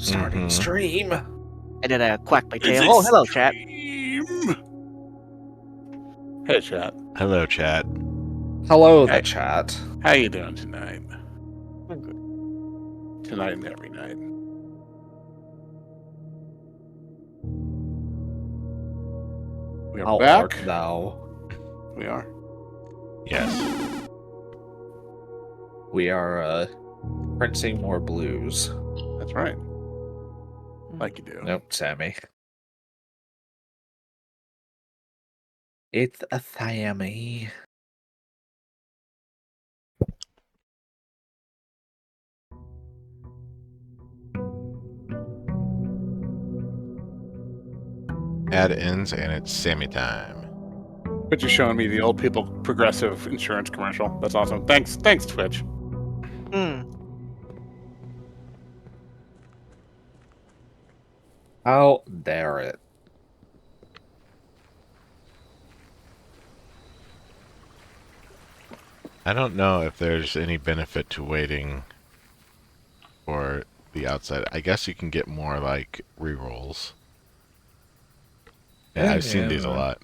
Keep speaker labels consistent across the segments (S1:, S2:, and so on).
S1: Starting stream.
S2: And then I quack my tail.
S3: It's
S2: Oh, hello, chat.
S3: extreme. Hey, chat.
S4: Hello, chat.
S1: Hello,
S3: Hey.
S1: the chat.
S3: How you doing tonight?
S2: I'm good.
S3: Tonight and every night. We are
S1: How
S3: back.
S1: art thou?
S3: We are.
S4: Yes.
S1: We are printing more blues.
S3: That's right. Like you do.
S1: Nope, Sammy. It's a Sammy.
S4: Ad ends and it's Sammy time.
S3: But you're showing me the old people progressive insurance commercial. That's awesome. Thanks, Twitch.
S2: Hmm.
S1: How dare it?
S4: I don't know if there's any benefit to waiting for the outside. I guess you can get more like rerolls. Yeah, I've seen these a lot.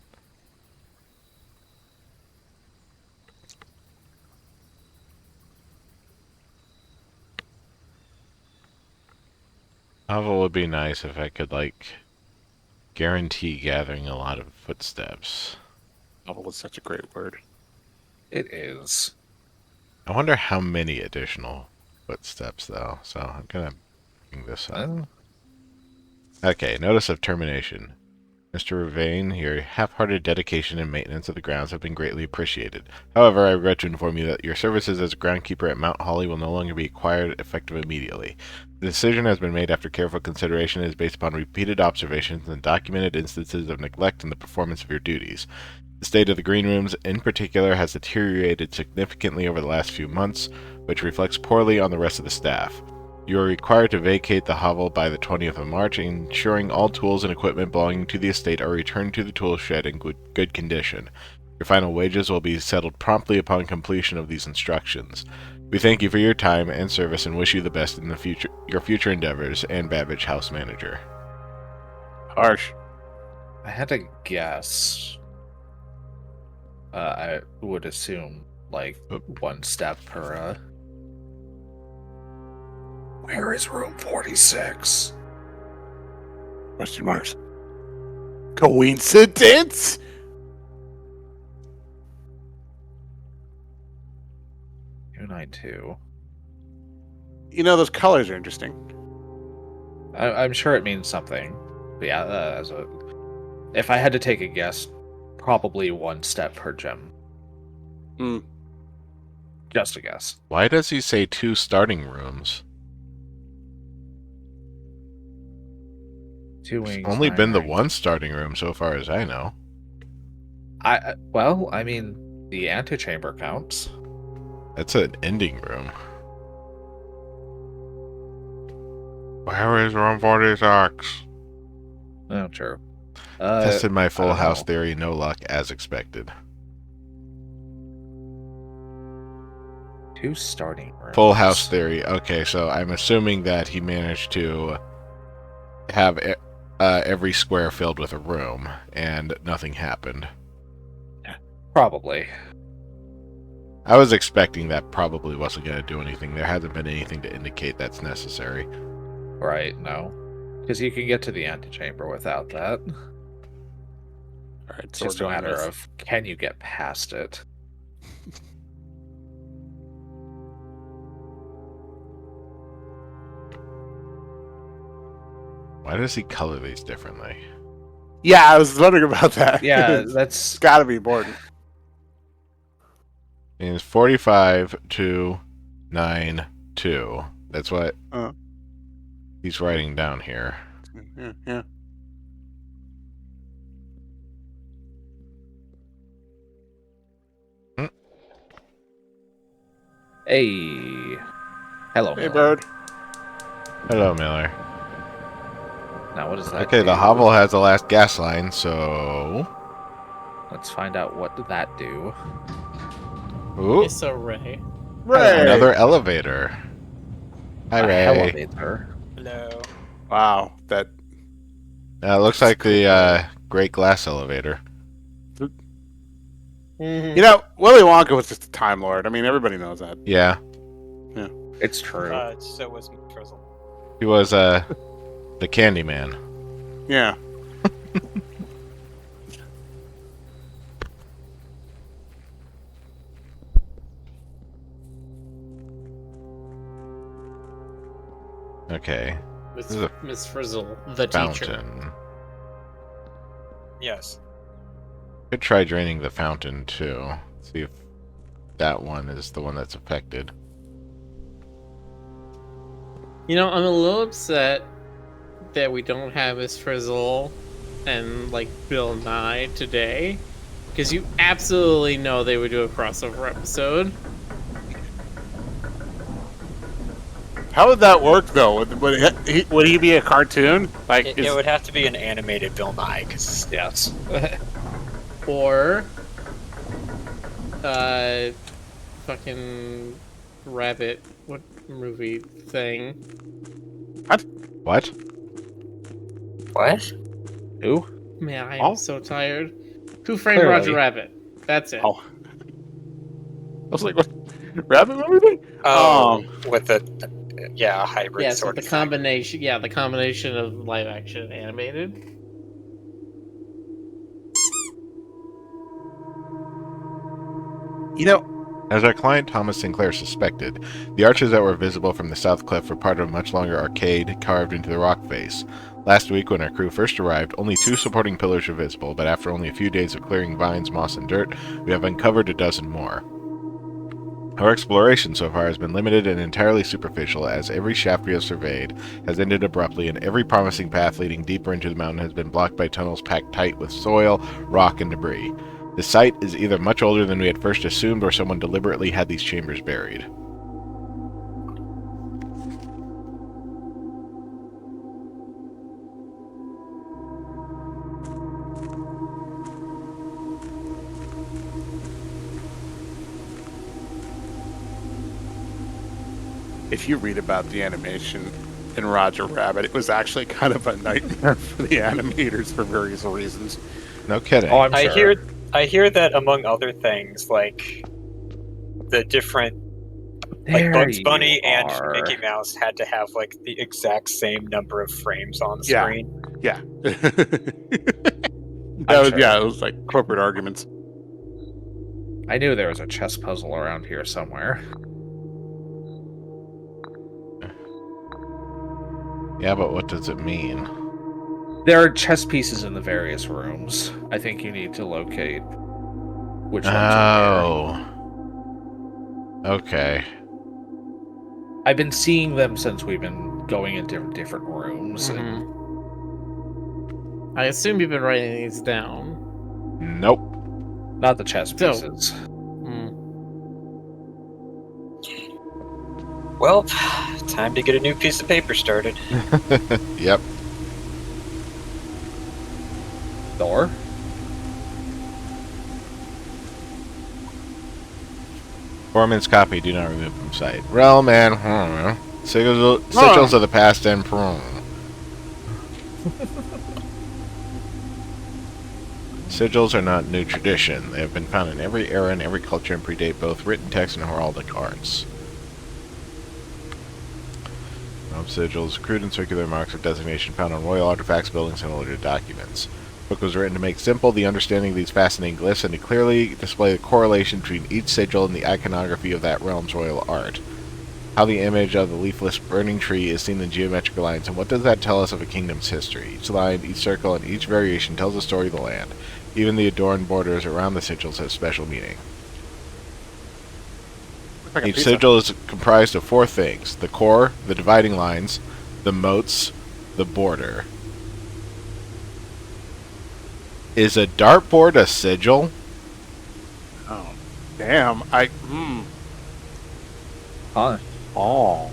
S4: However, it would be nice if I could, like, guarantee gathering a lot of footsteps.
S3: Novel is such a great word.
S1: It is.
S4: I wonder how many additional footsteps, though. So I'm gonna bring this up. Okay, notice of termination. Mr. Ravain, your half-hearted dedication and maintenance of the grounds have been greatly appreciated. However, I regret to inform you that your services as groundkeeper at Mount Holly will no longer be acquired effective immediately. The decision has been made after careful consideration and is based upon repeated observations and documented instances of neglect in the performance of your duties. The state of the green rooms, in particular, has deteriorated significantly over the last few months, which reflects poorly on the rest of the staff. You are required to vacate the hovel by the 20th of March, ensuring all tools and equipment belonging to the estate are returned to the tool shed in good condition. Your final wages will be settled promptly upon completion of these instructions. We thank you for your time and service and wish you the best in your future endeavors, and Babbage, House Manager.
S3: Harsh.
S1: I had to guess. I would assume, like, one step per, Where is room 46?
S3: Question marks. Coincidence?
S1: $292.
S3: You know, those colors are interesting.
S1: I'm sure it means something. But yeah, if I had to take a guess, probably one step per gem.
S3: Hmm.
S1: Just a guess.
S4: Why does he say 2 starting rooms?
S1: Two wings.
S4: It's only
S1: 9
S4: been the
S1: ranks.
S4: one starting room so far as I know.
S1: Well, I mean, the antechamber counts.
S4: That's an ending room. Where is room 46?
S1: Oh, true.
S4: Tested my full
S1: don't
S4: house
S1: know.
S4: theory, no luck, as expected.
S1: 2 starting rooms.
S4: Full house theory. Okay, so I'm assuming that he managed to have every square filled with a room, and nothing happened.
S1: Probably.
S4: I was expecting that probably wasn't going to do anything. There hasn't been anything to indicate that's necessary.
S1: Right, no. Because you can get to the antechamber without that.
S3: All right,
S1: It's
S3: so
S1: just
S3: we're
S1: a
S3: going
S1: matter
S3: with
S1: of, can you get past it?
S4: Why does he color these differently?
S3: Yeah, I was wondering about that.
S1: Yeah,
S3: It's
S1: that's...
S3: got to be important.
S4: It's 45292. That's what he's writing down here.
S3: Yeah.
S1: Hey. Hello,
S3: Hey,
S1: Miller.
S3: bird.
S4: Hello, Miller.
S1: Now, what does that
S4: Okay,
S1: do?
S4: the hovel has the last gas line, so...
S1: Let's find out what that do.
S4: Ooh,
S5: It's a Ray.
S3: Ray.
S4: another elevator. Hi,
S1: A
S4: Ray.
S1: elevator.
S5: Hello.
S3: Wow, that
S4: It looks like the Great Glass Elevator.
S2: Mm-hmm.
S3: Willy Wonka was just a Time Lord. I mean, everybody knows that.
S4: Yeah,
S1: It's true.
S5: So was Frizzle.
S4: he was the Candy Man.
S3: Yeah.
S4: Okay,
S6: Miss,
S4: This is a
S6: Miss Frizzle, the teacher.
S4: fountain.
S5: Yes.
S4: Could try draining the fountain too. See if that one is the one that's affected.
S6: You know, I'm a little upset that we don't have Miss Frizzle and like Bill Nye today, because you absolutely know they would do a crossover episode.
S3: How would that work though? Would he be a cartoon? Like,
S5: It would have to be an animated Bill Nye, because
S1: Yes.
S6: Or fucking rabbit, what movie thing?
S4: What?
S5: what?
S1: Who?
S6: Man, I
S3: Oh.
S6: am so tired. Who Framed
S1: Clearly.
S6: Roger Rabbit? That's it.
S3: Oh. I was like, what? Rabbit movie thing?
S5: Oh, with the hybrid
S6: Yeah, so
S5: sort
S6: the
S5: of thing.
S6: combination. Yeah, the combination of live action and animated.
S4: As our client Thomas Sinclair suspected, the arches that were visible from the south cliff were part of a much longer arcade carved into the rock face. Last week, when our crew first arrived, only 2 supporting pillars were visible, but after only a few days of clearing vines, moss, and dirt, we have uncovered a dozen more. Our exploration so far has been limited and entirely superficial, as every shaft we have surveyed has ended abruptly, and every promising path leading deeper into the mountain has been blocked by tunnels packed tight with soil, rock, and debris. The site is either much older than we had first assumed, or someone deliberately had these chambers buried.
S3: If you read about the animation in Roger Rabbit, it was actually kind of a nightmare for the animators for various reasons.
S4: No kidding.
S1: Oh, I'm sure.
S5: I hear that among other things, like the different
S1: There
S5: Bugs
S1: you
S5: Bunny and
S1: are.
S5: Mickey Mouse had to have like the exact same number of frames on the
S3: Yeah.
S5: screen.
S3: Yeah.
S1: sure.
S3: Yeah, it was like corporate arguments.
S1: I knew there was a chess puzzle around here somewhere.
S4: Yeah, but what does it mean?
S1: There are chess pieces in the various rooms. I think you need to locate which ones are
S4: Oh. Okay.
S1: where. I've been seeing them since we've been going into different rooms. and
S6: I assume you've been writing these down.
S4: Nope.
S1: Not the chess
S6: So-
S1: pieces.
S6: Hmm.
S5: Well, time to get a new piece of paper started.
S4: Yep.
S1: Door?
S4: Foreman's copy, do not remove from site. Well, man, sigils of the past and Sigils are not new tradition. They have been found in every era and every culture and predate both written text and heraldic arts. Sigils, crude and circular marks of designation found on royal artifacts, buildings, and older documents. The book was written to make simple the understanding of these fascinating glyphs and to clearly display the correlation between each sigil and the iconography of that realm's royal art. How the image of the leafless burning tree is seen in geometric lines, and what does that tell us of a kingdom's history? Each line, each circle, and each variation tells the story of the land. Even the adorned borders around the sigils have special meaning.
S3: Like a
S4: Each
S3: pizza.
S4: sigil is comprised of 4 things: the core, the dividing lines, the moats, the border. Is a dartboard a sigil?
S3: Oh, damn.
S1: Huh.
S3: Oh.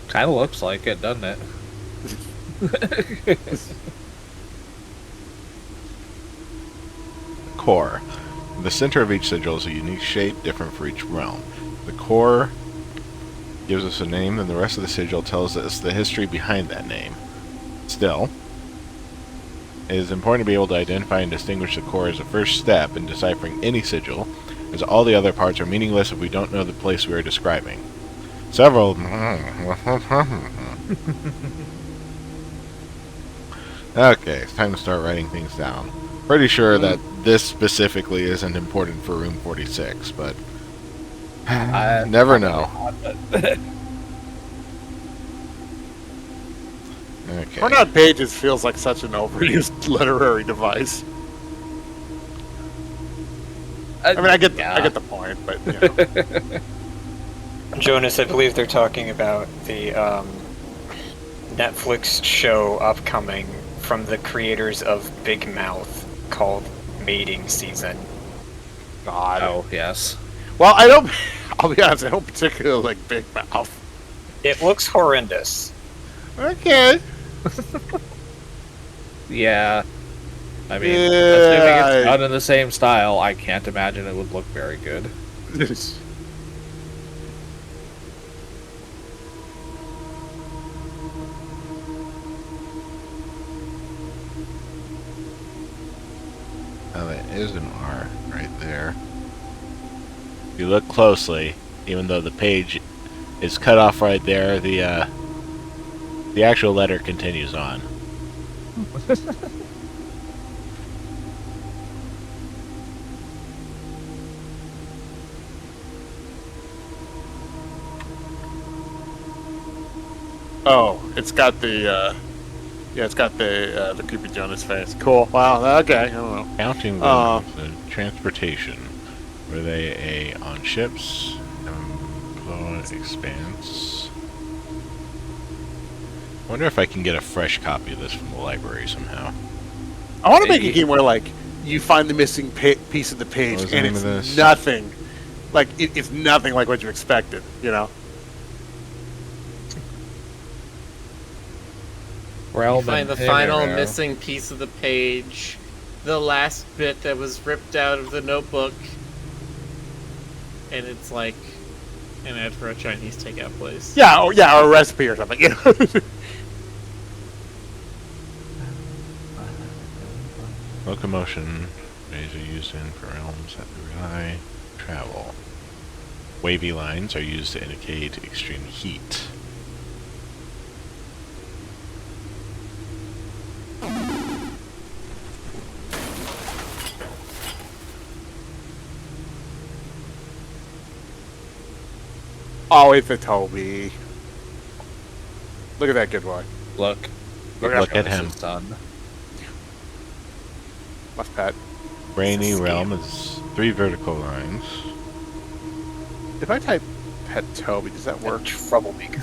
S1: Kind of looks like it, doesn't it?
S4: Core. The center of each sigil is a unique shape, different for each realm. The core gives us a name, and the rest of the sigil tells us the history behind that name. Still, it is important to be able to identify and distinguish the core as a first step in deciphering any sigil, as all the other parts are meaningless if we don't know the place we are describing. Several... Okay, it's time to start writing things down. Pretty sure that this specifically isn't important for room 46, but... never know. Okay.
S3: Turnout pages feels like such an overused literary device. I mean, I get the point, but you know.
S5: Jonas, I believe they're talking about the Netflix show upcoming from the creators of Big Mouth called Mating Season.
S3: God.
S1: Oh, yes.
S3: Well, I'll be honest, I don't particularly like Big Mouth.
S5: It looks horrendous.
S3: Okay.
S1: Yeah. I mean,
S3: Yeah,
S1: assuming it's done in the same style, I can't imagine it would look very good.
S4: Oh, that is an R right there. If you look closely, even though the page is cut off right there, the actual letter continues on.
S3: Oh, it's got the the creepy Jonas face. Cool. Wow. Okay. I don't know.
S4: Counting the transportation. Were they on ships? Expanse. I wonder if I can get a fresh copy of this from the library somehow.
S3: I want to make a game where, like, you find the missing piece of the page,
S4: What was the
S3: and
S4: name of
S3: it's
S4: this?
S3: nothing. Like, it's nothing like what you expected, you know?
S1: Realm
S6: Find the
S1: and
S6: final
S1: Hero.
S6: missing piece of the page, the last bit that was ripped out of the notebook, and it's like an ad for a Chinese takeout place.
S3: Yeah, or a recipe or something, you know?
S4: Locomotion. These are used in for realms that rely travel. Wavy lines are used to indicate extreme heat.
S3: Oh, it's a Toby. Look at that good boy.
S1: Look.
S4: Look at him.
S1: His son.
S3: My pet.
S4: Rainy
S5: It's a
S4: realm is 3 vertical lines.
S3: If I type pet Toby, does that work?
S5: Troublemaker.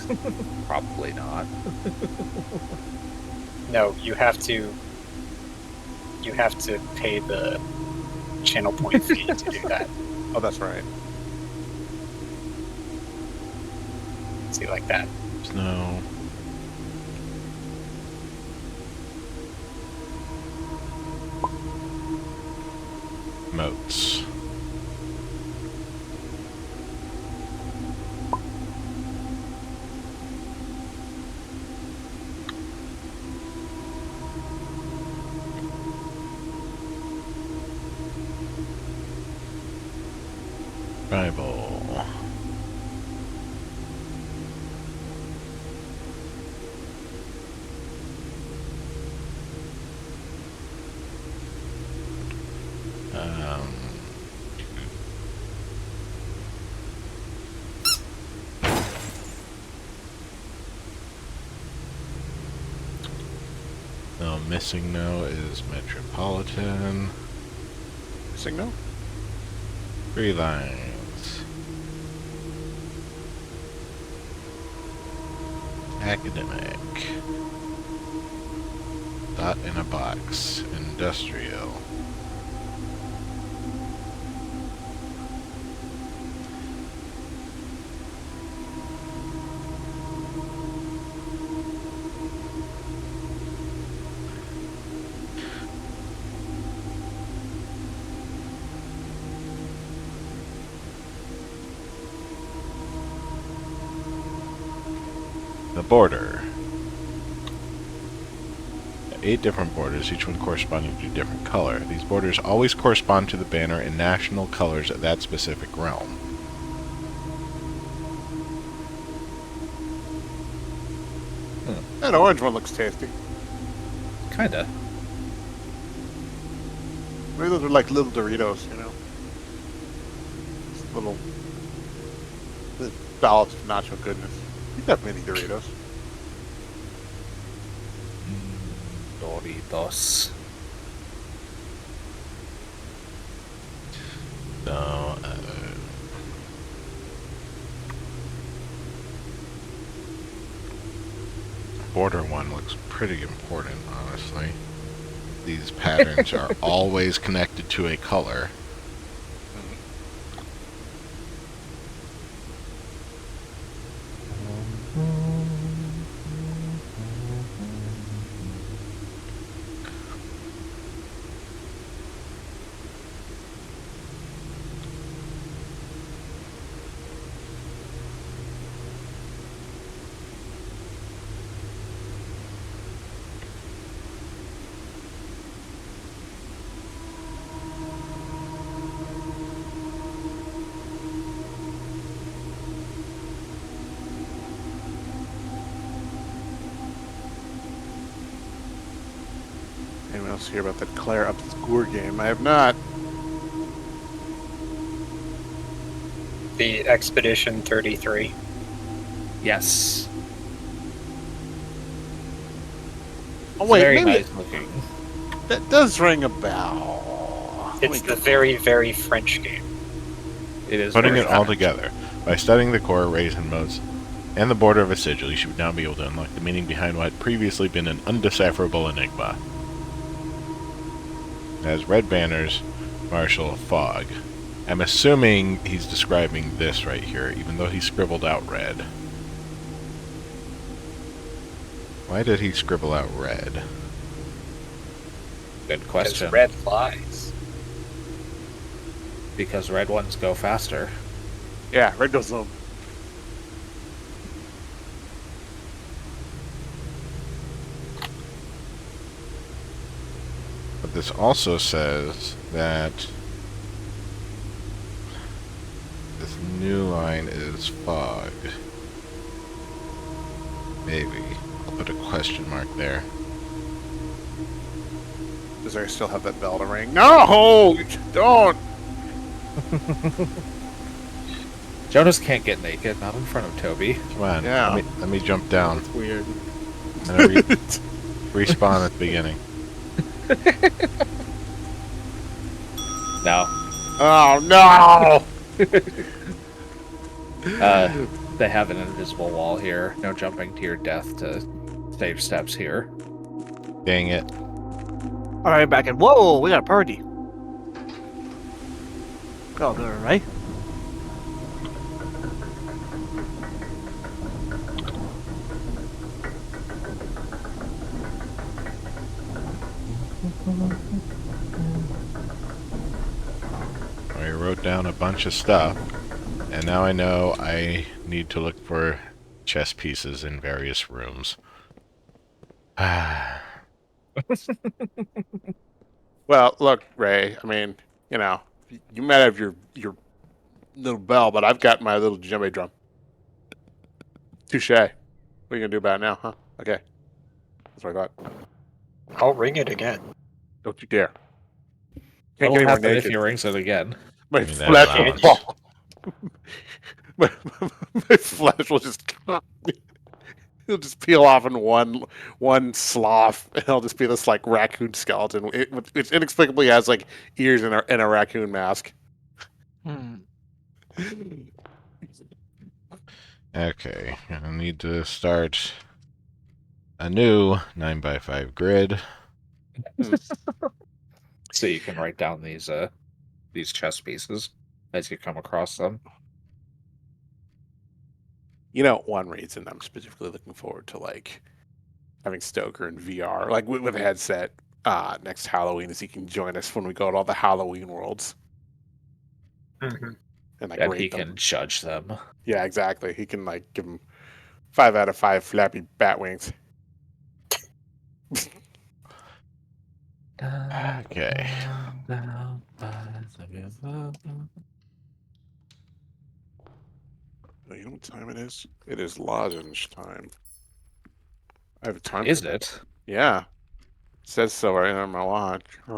S1: Probably not.
S5: No, you have to pay the channel point fee to do that.
S3: Oh, that's right.
S5: See, like that.
S4: Snow. Moats. Bible. No, missing no is metropolitan.
S3: Signal?
S4: 3 lines. Academic. Dot in a box. Industrial. border. 8 different borders, each one corresponding to a different color. These borders always correspond to the banner and national colors of that specific realm.
S3: That orange one looks tasty.
S1: Kinda.
S3: Maybe those are like little Doritos, you know? Just little dollops of nacho goodness. You have mini Doritos.
S1: Doritos.
S4: So, border one looks pretty important, honestly. These patterns are always connected to a color.
S3: Anyone else hear about that Claire Obscure game? I have not.
S5: The Expedition 33.
S1: Yes.
S3: Oh wait,
S1: Very
S3: maybe
S1: nice looking.
S3: that does ring a bell. Let me
S5: It's the
S3: go-
S5: very, very French game.
S1: It is
S4: Putting
S1: very
S4: it all
S1: French.
S4: together, by studying the core arrays and modes and the border of a sigil, you should now be able to unlock the meaning behind what had previously been an undecipherable enigma. As red banners, marshal fog. I'm assuming he's describing this right here, even though he scribbled out red. Why did he scribble out red?
S1: Good
S5: Because
S1: question.
S5: red flies.
S1: Because red ones go faster.
S3: Yeah, red goes low.
S4: But this also says that this new line is fog. Maybe. I'll put a question mark there.
S3: Does I still have that bell to ring? No! Don't!
S1: Jonas can't get naked, not in front of Toby.
S4: Come on,
S3: Yeah.
S4: let me jump down.
S2: It's weird.
S4: I'm gonna respawn at the beginning.
S1: No.
S3: Oh no!
S1: They have an invisible wall here. No jumping to your death to save steps here.
S4: Dang it.
S2: Alright, back in. Whoa, we got a party. Oh, good, right?
S4: I wrote down a bunch of stuff, and now I know I need to look for chess pieces in various rooms.
S3: Well, look, Ray. I mean, you know, you might have your little bell, but I've got my little djembe drum. Touche. What are you gonna do about it now, huh? Okay. That's what I thought.
S5: I'll ring it again.
S3: Don't you dare.
S1: What'll
S3: Can't get anywhere
S1: happen if
S3: naked.
S1: he rings it again?
S3: My
S4: I mean, that
S3: flesh will
S4: allows-
S3: fall. my flesh will just it'll just peel off in one slough, and it'll just be this like raccoon skeleton. It inexplicably has like ears and a raccoon mask.
S2: Hmm.
S4: Okay, I need to start a new 9x5 grid.
S1: So you can write down these chess pieces as you come across them.
S3: You know, one reason I'm specifically looking forward to like having Stoker in VR, like with a headset, next Halloween, is he can join us when we go to all the Halloween worlds
S5: Mhm.
S3: and like
S1: And
S3: rate
S1: he
S3: them.
S1: can judge them.
S3: Yeah, exactly. He can like give them 5 out of 5 flappy bat wings.
S4: Okay.
S3: You know what time it is? It is lozenge time. I have a time.
S1: Is it?
S3: Yeah. It says so right on my watch. I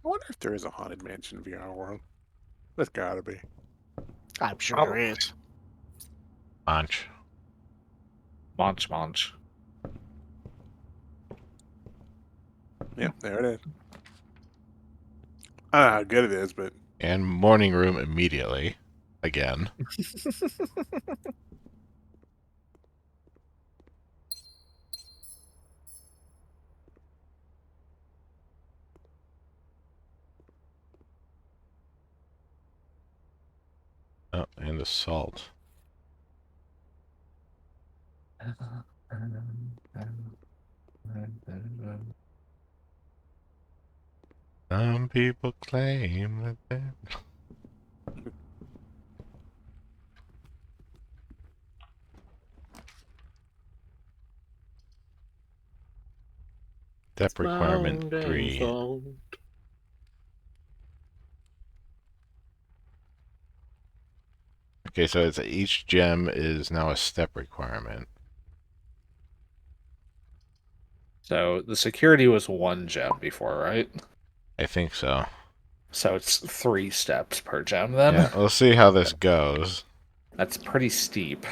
S3: wonder if there is a Haunted Mansion VR world. There's gotta be.
S2: I'm sure
S5: Probably.
S2: there is.
S4: Launch.
S1: Munch.
S3: Yeah, there it is. I don't know how good it is, but
S4: And morning room immediately. Again. Oh, and the salt. Some people claim that they're... Step requirement 3. Okay, so it's each gem is now a step requirement.
S1: So the security was 1 gem before, right?
S4: I think so.
S1: So it's 3 steps per gem then?
S4: Yeah, we'll see how this goes.
S1: That's pretty steep.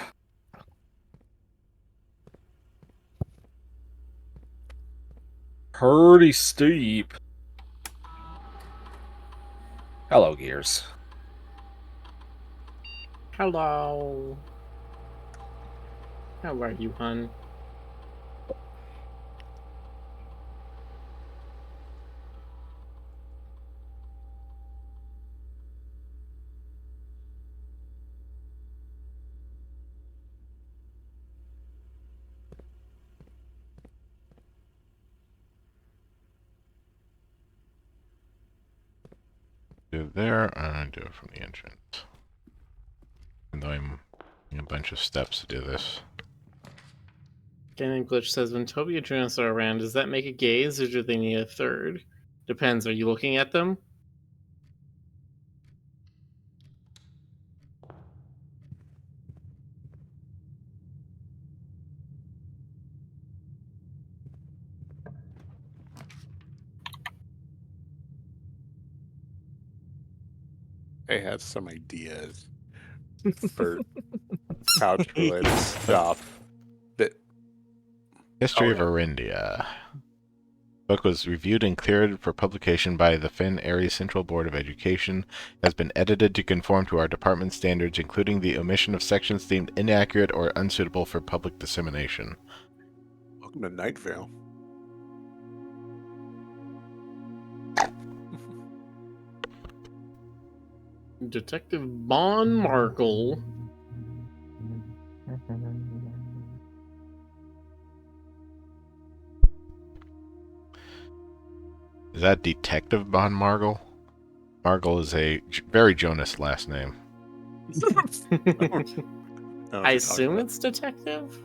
S1: Pretty steep. Hello, Gears.
S6: Hello. How are you, hun?
S4: Do it there, and do it from the entrance. Even though I'm doing a bunch of steps to do this.
S6: Gannon Glitch says, when Toby and Jonas are around, does that make a gaze, or do they need a third? Depends. Are you looking at them?
S3: I have some ideas for couch-related stuff. That
S4: History
S5: Oh,
S4: of
S5: yeah.
S4: Arindia. Book was reviewed and cleared for publication by the Finn Area Central Board of Education. Has been edited to conform to our department standards, including the omission of sections deemed inaccurate or unsuitable for public dissemination.
S3: welcome to Night Vale.
S6: Detective Bon Markle.
S4: Is that Detective Von Margle? Margle is a very Jonas last name.
S6: I assume it's detective?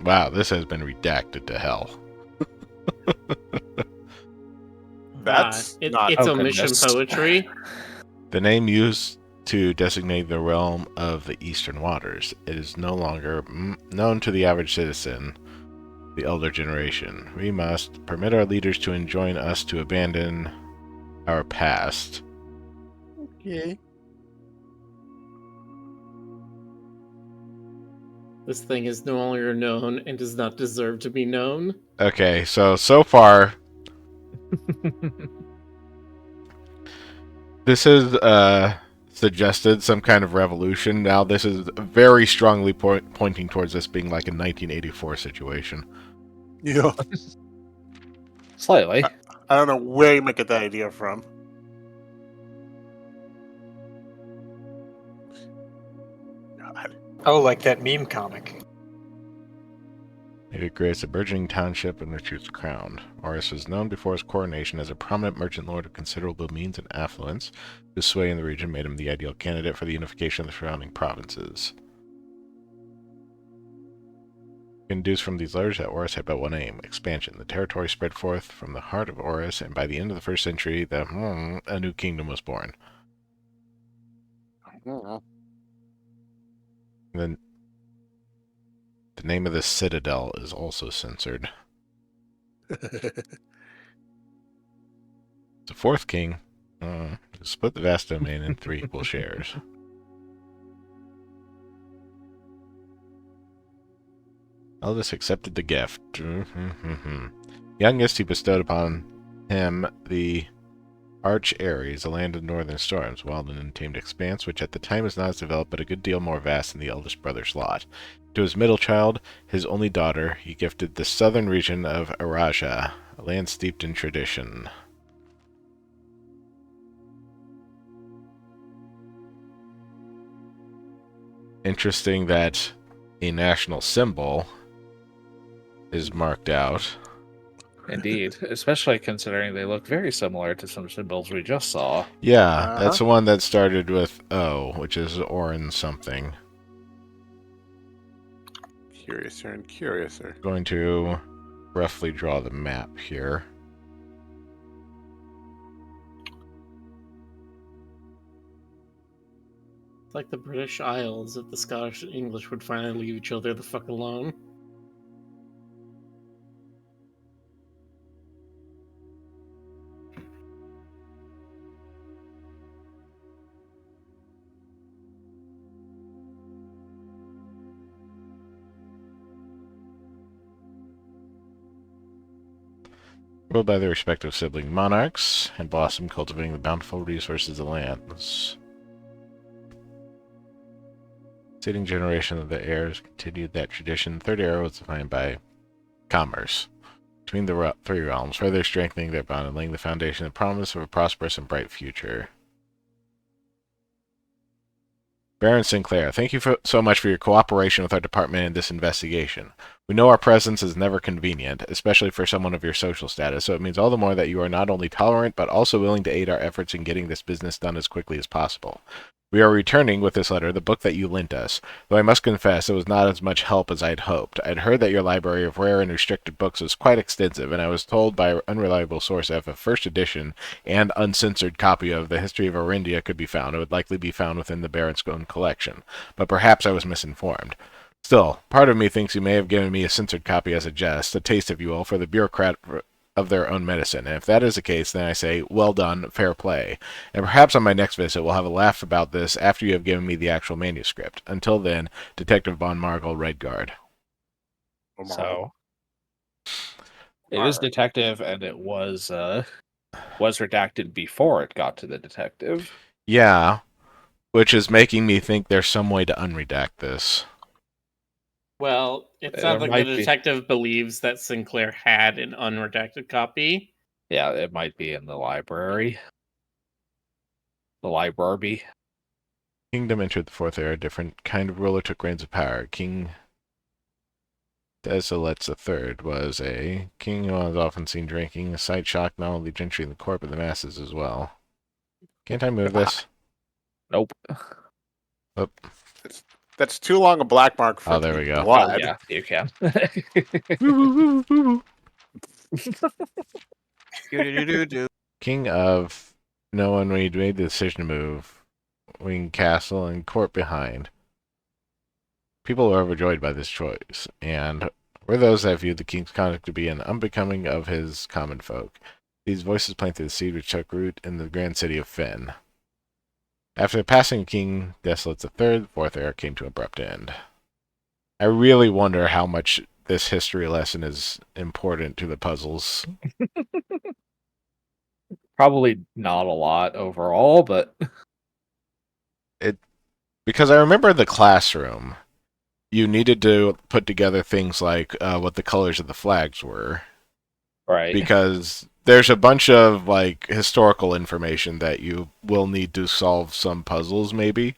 S4: Wow, this has been redacted to hell.
S3: That's not.
S6: It's
S1: Oh,
S6: omission
S1: goodness.
S6: poetry.
S4: The name used to designate the realm of the Eastern Waters. It is no longer known to the average citizen, the elder generation. We must permit our leaders to enjoin us to abandon our past.
S3: Okay.
S6: This thing is no longer known and does not deserve to be known.
S4: Okay, so far, this has suggested some kind of revolution. Now, this is very strongly pointing towards this being like a 1984 situation.
S3: Yeah.
S1: Slightly.
S3: I don't know where you might get that idea from. God.
S5: Oh, like that meme comic.
S4: It creates a burgeoning township in which he was crowned. Oris was known before his coronation as a prominent merchant lord of considerable means and affluence. His sway in the region made him the ideal candidate for the unification of the surrounding provinces. Deduced from these letters that Oris had but one aim: expansion. The territory spread forth from the heart of Oris, and by the end of the 1st century, a new kingdom was born. And then the name of this citadel is also censored. The 4th king split the vast domain in 3 equal shares. Eldest accepted the gift. Youngest, he bestowed upon him the Arch Ares, a land of northern storms, wild and untamed expanse, which at the time was not as developed, but a good deal more vast than the eldest brother's lot. To his middle child, his only daughter, he gifted the southern region of Araja, a land steeped in tradition. Interesting that a national symbol is marked out.
S1: Indeed, especially considering they look very similar to some symbols we just saw.
S4: Yeah, that's the one that started with O, which is Orin something.
S3: Curiouser and curiouser.
S4: Going to roughly draw the map here.
S6: It's like the British Isles if the Scottish and English would finally leave each other the fuck alone.
S4: Ruled by their respective sibling monarchs, and blossomed cultivating the bountiful resources of the lands. Succeeding generation of the heirs continued that tradition. The 3rd era was defined by commerce between the 3 realms, further strengthening their bond and laying the foundation and promise of a prosperous and bright future. Baron Sinclair, thank you so much for your cooperation with our department in this investigation. We know our presence is never convenient, especially for someone of your social status, so it means all the more that you are not only tolerant, but also willing to aid our efforts in getting this business done as quickly as possible. We are returning with this letter the book that you lent us, though I must confess it was not as much help as I'd hoped. I'd heard that your library of rare and restricted books was quite extensive, and I was told by an unreliable source that if a 1st edition and uncensored copy of the History of Arindia could be found, it would likely be found within the Baron's own collection. But perhaps I was misinformed. Still, part of me thinks you may have given me a censored copy as a jest, a taste, if you will, for the bureaucrat of their own medicine, and if that is the case, then I say, well done, fair play. And perhaps on my next visit we'll have a laugh about this after you have given me the actual manuscript. Until then, Detective von Margel, Redguard.
S1: So, it is detective, and it was redacted before it got to the detective.
S4: Yeah, which is making me think there's some way to unredact this.
S6: Well, it sounds like the detective believes that Sinclair had an unredacted copy.
S1: Yeah, it might be in the library. The library.
S4: Kingdom entered the 4th era. A different kind of ruler took reins of power. King Desilets III was a king who was often seen drinking. A sight shocked not only the gentry in the court, but the masses as well. Can't I move this?
S1: Nope.
S4: Oh.
S3: That's too long a black mark for
S4: there we go.
S3: blood.
S1: Oh, yeah, you can.
S4: King of no one made the decision to move. Wing castle and court behind. People were overjoyed by this choice, and were those that viewed the king's conduct to be an unbecoming of his common folk. These voices planted the seed which took root in the grand city of Finn. After the passing of King Desolate III, the 4th era came to an abrupt end. I really wonder how much this history lesson is important to the puzzles.
S1: Probably not a lot overall, but
S4: because I remember the classroom, you needed to put together things like what the colors of the flags were.
S1: Right.
S4: Because there's a bunch of like historical information that you will need to solve some puzzles, maybe.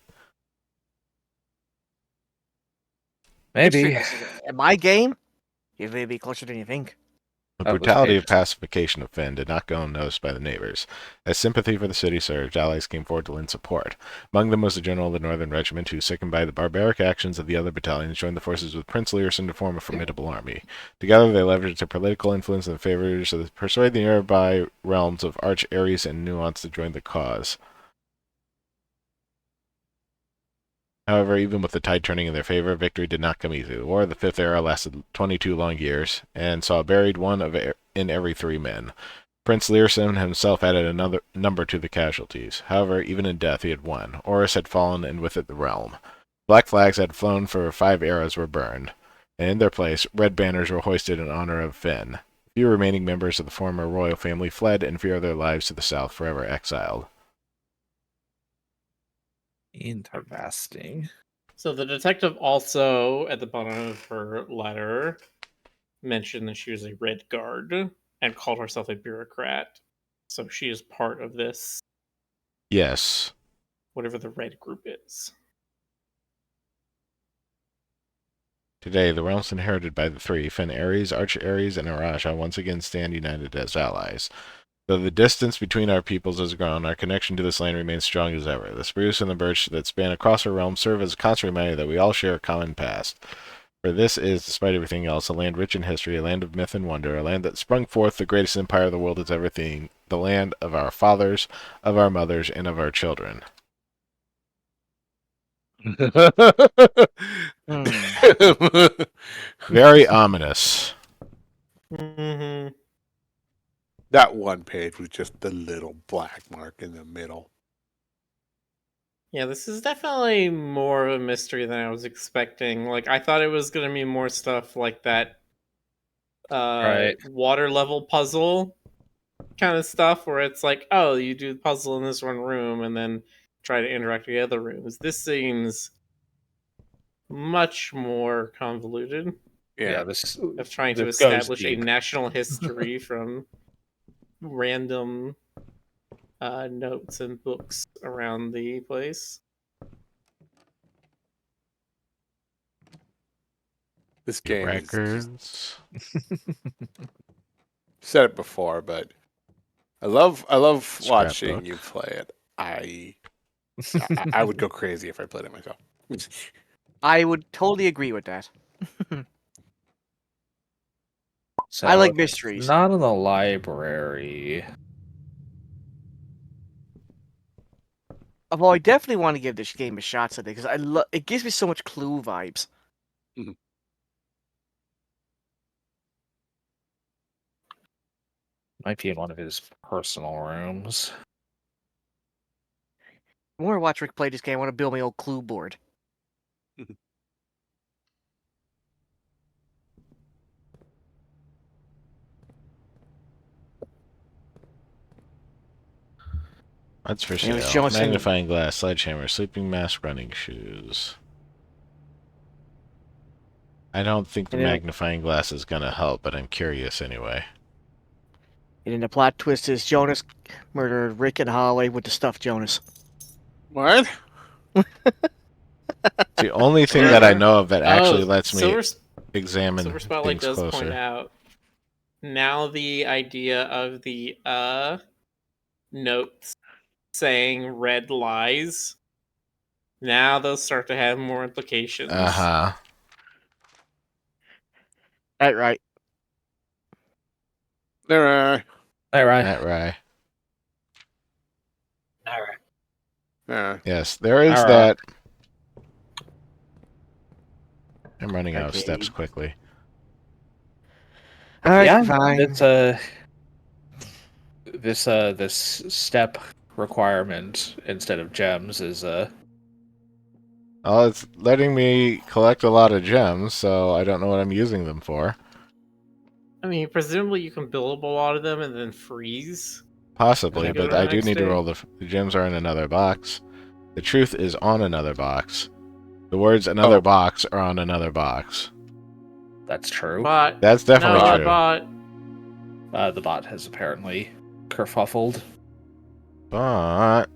S2: In my game, Usually it'd be closer than you think.
S4: The
S1: That was
S4: brutality of
S1: painful.
S4: pacification of Finn did not go unnoticed by the neighbors. As sympathy for the city surged, allies came forward to lend support. Among them was the general of the Northern Regiment, who, sickened by the barbaric actions of the other battalions, joined the forces with Prince Learson to form a formidable army. Together, they leveraged their political influence and favors to persuade the nearby realms of Arch, Ares, and Nuance to join the cause. However, even with the tide turning in their favor, victory did not come easy. The War of the Fifth Era lasted 22 long years, and saw buried one in every 3 men. Prince Learson himself added another number to the casualties. However, even in death he had won. Horus had fallen, and with it the realm. Black flags had flown for 5 eras were burned, and in their place, red banners were hoisted in honor of Finn. Few remaining members of the former royal family fled in fear of their lives to the south, forever exiled.
S1: Interesting.
S6: So the detective also, at the bottom of her letter, mentioned that she was a Red Guard and called herself a bureaucrat. So she is part of this,
S4: Yes.
S6: whatever the Red group is.
S4: Today, the realms inherited by the 3, Finn Ares, Arch Ares, and Araja, once again stand united as allies. Though the distance between our peoples has grown, our connection to this land remains strong as ever. The spruce and the birch that span across our realm serve as a constant reminder that we all share a common past. For this is, despite everything else, a land rich in history, a land of myth and wonder, a land that sprung forth the greatest empire the world has ever seen, the land of our fathers, of our mothers, and of our children. Very ominous.
S6: Mm-hmm.
S3: That one page was just the little black mark in the middle.
S6: Yeah, this is definitely more of a mystery than I was expecting. Like, I thought it was going to be more stuff like that
S1: Right.
S6: water level puzzle kind of stuff where it's like, oh, you do the puzzle in this one room and then try to interact with the other rooms. This seems much more convoluted
S3: Yeah.
S1: This
S6: of trying to
S1: this goes
S6: establish a
S1: deep.
S6: national history from random notes and books around the place.
S3: This
S4: The
S3: game is just,
S4: records.
S3: said it before, but I love watching
S4: Scrapbook.
S3: you play it. I would go crazy if I played it myself.
S2: I would totally agree with that.
S1: So
S2: I like
S1: it's
S2: mysteries.
S1: Not in the library.
S2: Although I definitely want to give this game a shot today because it gives me so much Clue vibes.
S1: Might be in one of his personal rooms.
S2: The more I watch Rick play this game, I want to build my old Clue board.
S4: What's for
S2: And it was
S4: sale?
S2: showing some-
S4: Magnifying glass, sledgehammer, sleeping mask, running shoes. I don't think the
S2: And then-
S4: magnifying glass is gonna help, but I'm curious anyway.
S2: And then the plot twist is Jonas murdered Rick in the hallway with the stuffed Jonas.
S3: What?
S4: The only thing that I know of that actually lets me
S6: Silver
S4: examine
S6: Spotlight
S4: things
S6: does point
S4: closer.
S6: out now the idea of the notes saying red lies. Now they'll start to have more implications.
S4: Uh-huh.
S2: That right.
S3: There are.
S1: All right.
S4: That right.
S5: All right.
S4: Yes, there is
S1: All right.
S4: that. I'm running out of
S2: Okay.
S4: steps quickly.
S2: All right,
S1: Yeah,
S2: fine.
S1: it's this step requirement instead of gems is
S4: Well, it's letting me collect a lot of gems, so I don't know what I'm using them for.
S6: I mean, presumably you can build a lot of them and then freeze.
S4: Possibly,
S6: Wanna go
S4: but
S6: to the
S4: I do
S6: next
S4: need to
S6: day?
S4: roll the gems are in another box. The truth is on another box. The words another
S1: Oh.
S4: box are on another box.
S1: that's true.
S6: But
S4: That's definitely
S6: no,
S4: true.
S6: but
S1: The bot has apparently kerfuffled.
S4: But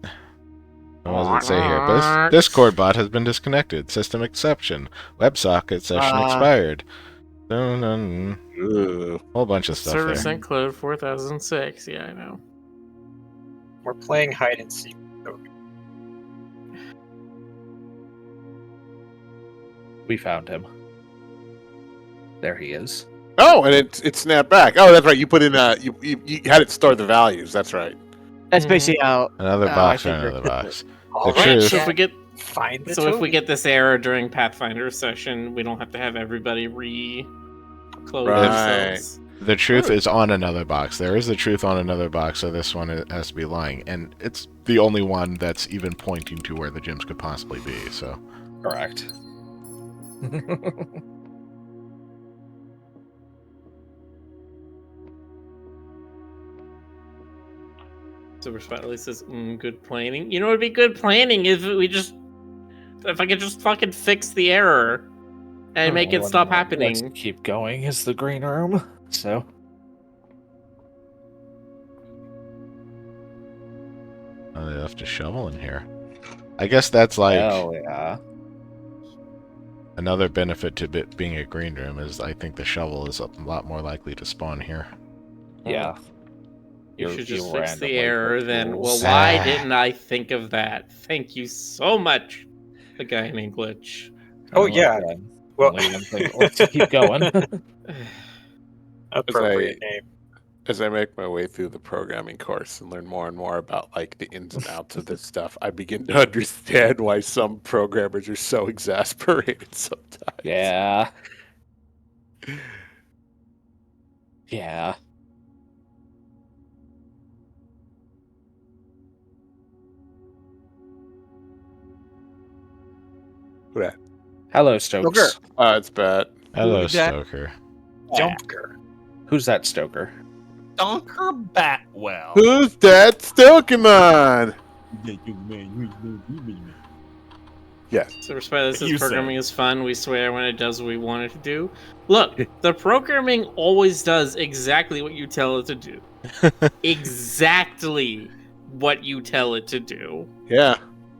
S4: what does it say here? This Discord bot has been disconnected. System exception. WebSocket session expired.
S3: Ooh.
S4: Whole bunch of stuff
S6: Service
S4: there.
S6: sent code 4006. Yeah, I know.
S5: We're playing hide and seek.
S1: We found him. There he is.
S3: Oh, and it snapped back. Oh, that's right. You put in you had it store the values. That's right.
S2: That's basically how.
S4: Another
S2: I
S4: box or
S2: think
S4: another box.
S5: All
S4: The
S5: right,
S4: truth-
S6: So if we get
S5: find the
S6: so if we
S5: token.
S6: get this error during Pathfinder session, we don't have to have everybody re-close
S3: Right.
S6: themselves.
S4: The truth is on another box. There is the truth on another box, so this one has to be lying. And it's the only one that's even pointing to where the gems could possibly be, so.
S1: Correct.
S6: Super Spotlight says, good planning. You know what would be good planning if I could just fucking fix the error and make it
S1: Well,
S6: stop
S1: let's
S6: happening.
S1: keep going. Is the green room? So
S4: Oh, they left a shovel in here. I guess that's like
S1: hell yeah.
S4: another benefit to it being a green room is I think the shovel is a lot more likely to spawn here.
S1: Yeah.
S6: You should just fix
S1: randomly
S6: the error
S1: put
S6: then. Well,
S1: rules.
S6: why didn't I think of that? Thank you so much, the guy named Glitch.
S5: Oh, yeah. Well-
S1: Let's keep going.
S5: Appropriate name.
S3: As I make my way through the programming course and learn more and more about like the ins and outs of this stuff, I begin to understand why some programmers are so exasperated sometimes.
S1: Yeah. Yeah.
S3: Who that?
S1: Hello, Stokes.
S2: Stoker.
S3: It's bad.
S4: Hello,
S7: Who's that?
S4: Stoker.
S5: Junker.
S1: Who's that Stoker?
S7: Donker Batwell.
S3: Who's that Stokemon? Yes.
S6: Super Spider says
S7: You
S6: programming is fun. We swear when it does what we want it to do. Look, the programming always does exactly what you tell it to do. Exactly what you tell it to do.
S3: Yeah.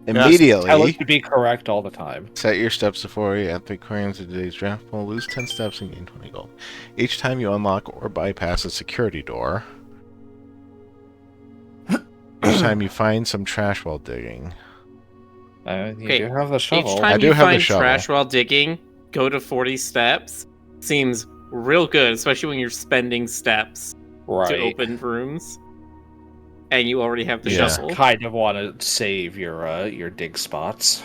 S1: Tell
S4: Immediately,
S1: it to be correct all the time.
S4: set your steps before you at the coins of today's draft pool. Lose 10 steps and gain 20 gold. Each time you unlock or bypass a security door. Each time you find some trash while digging.
S1: You
S6: Okay,
S1: do have the shovel.
S6: Each
S4: I
S6: time
S4: do
S6: you
S4: have the
S6: find
S4: shovel.
S6: trash while digging, go to 40 steps. Seems real good, especially when you're spending steps to
S1: Right.
S6: open rooms. And you already have the
S4: Yeah.
S6: shovel.
S1: Kind of want to save your dig spots.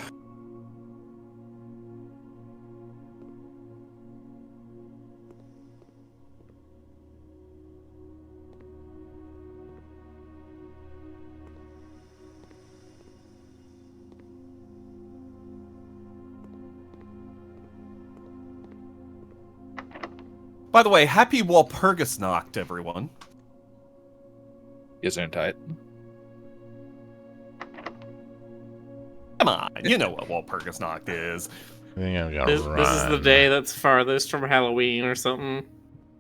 S7: By the way, happy Walpurgisnacht, everyone.
S1: Gesundheit.
S7: Come on, you know what Walpurgisnacht is.
S4: I think I'm gonna
S6: This is the
S4: run.
S6: day that's farthest from Halloween or something.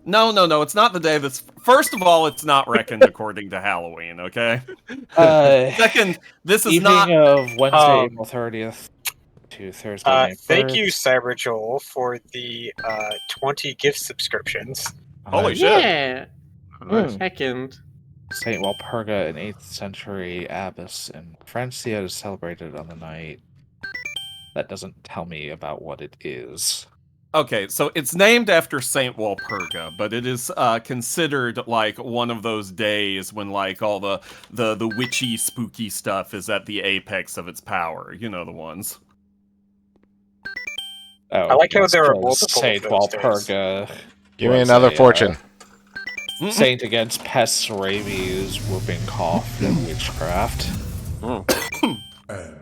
S7: No, it's not the day that's... First of all, it's not reckoned according to Halloween, okay? Second, this is
S1: Evening
S7: not...
S1: of Wednesday, April 30th to Thursday, May
S5: Thank
S1: 1st.
S5: you, Cyber Joel, for the 20 gift subscriptions.
S7: Holy shit.
S6: Yeah.
S4: Nice.
S6: Second.
S1: Saint Walpurga, an 8th century abbess in Francia, is celebrated on the night. That doesn't tell me about what it is.
S7: Okay, so it's named after Saint Walpurga, but it is considered like one of those days when like all the witchy, spooky stuff is at the apex of its power. You know the ones.
S1: Oh,
S5: I like how
S1: yes,
S5: there are
S1: because
S5: multiple
S1: Saint
S5: of those days.
S1: Walpurga.
S4: Give me
S1: was
S4: another
S1: a,
S4: fortune.
S1: Saint against pests, rabies, whooping cough, and witchcraft.
S8: And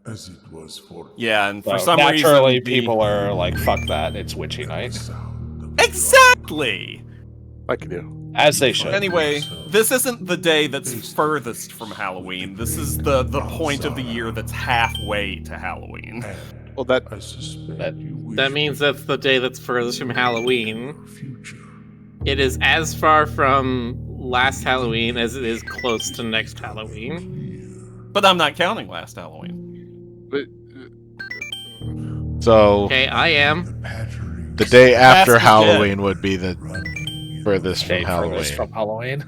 S8: as it was for
S7: Yeah, and for
S1: So
S7: some
S1: naturally,
S7: reason
S1: people are like, "Fuck that! It's witchy night,"
S8: sound of
S7: Exactly.
S3: Like you do.
S1: as they should.
S7: Anyway, this isn't the day that's furthest from Halloween. This is the point of the year that's halfway to Halloween.
S8: and
S3: Well, that
S8: I suspect
S1: That-
S8: you wish
S6: That means that's the day that's furthest from Halloween.
S8: for future.
S6: It is as far from last Halloween as it is close to next Halloween.
S7: But I'm not counting last Halloween.
S3: but,
S4: So,
S6: Okay, I am.
S8: The pattering
S4: The day after
S7: Fast as jet.
S4: Halloween would be the furthest from
S1: Day furthest
S4: Halloween.
S1: from Halloween.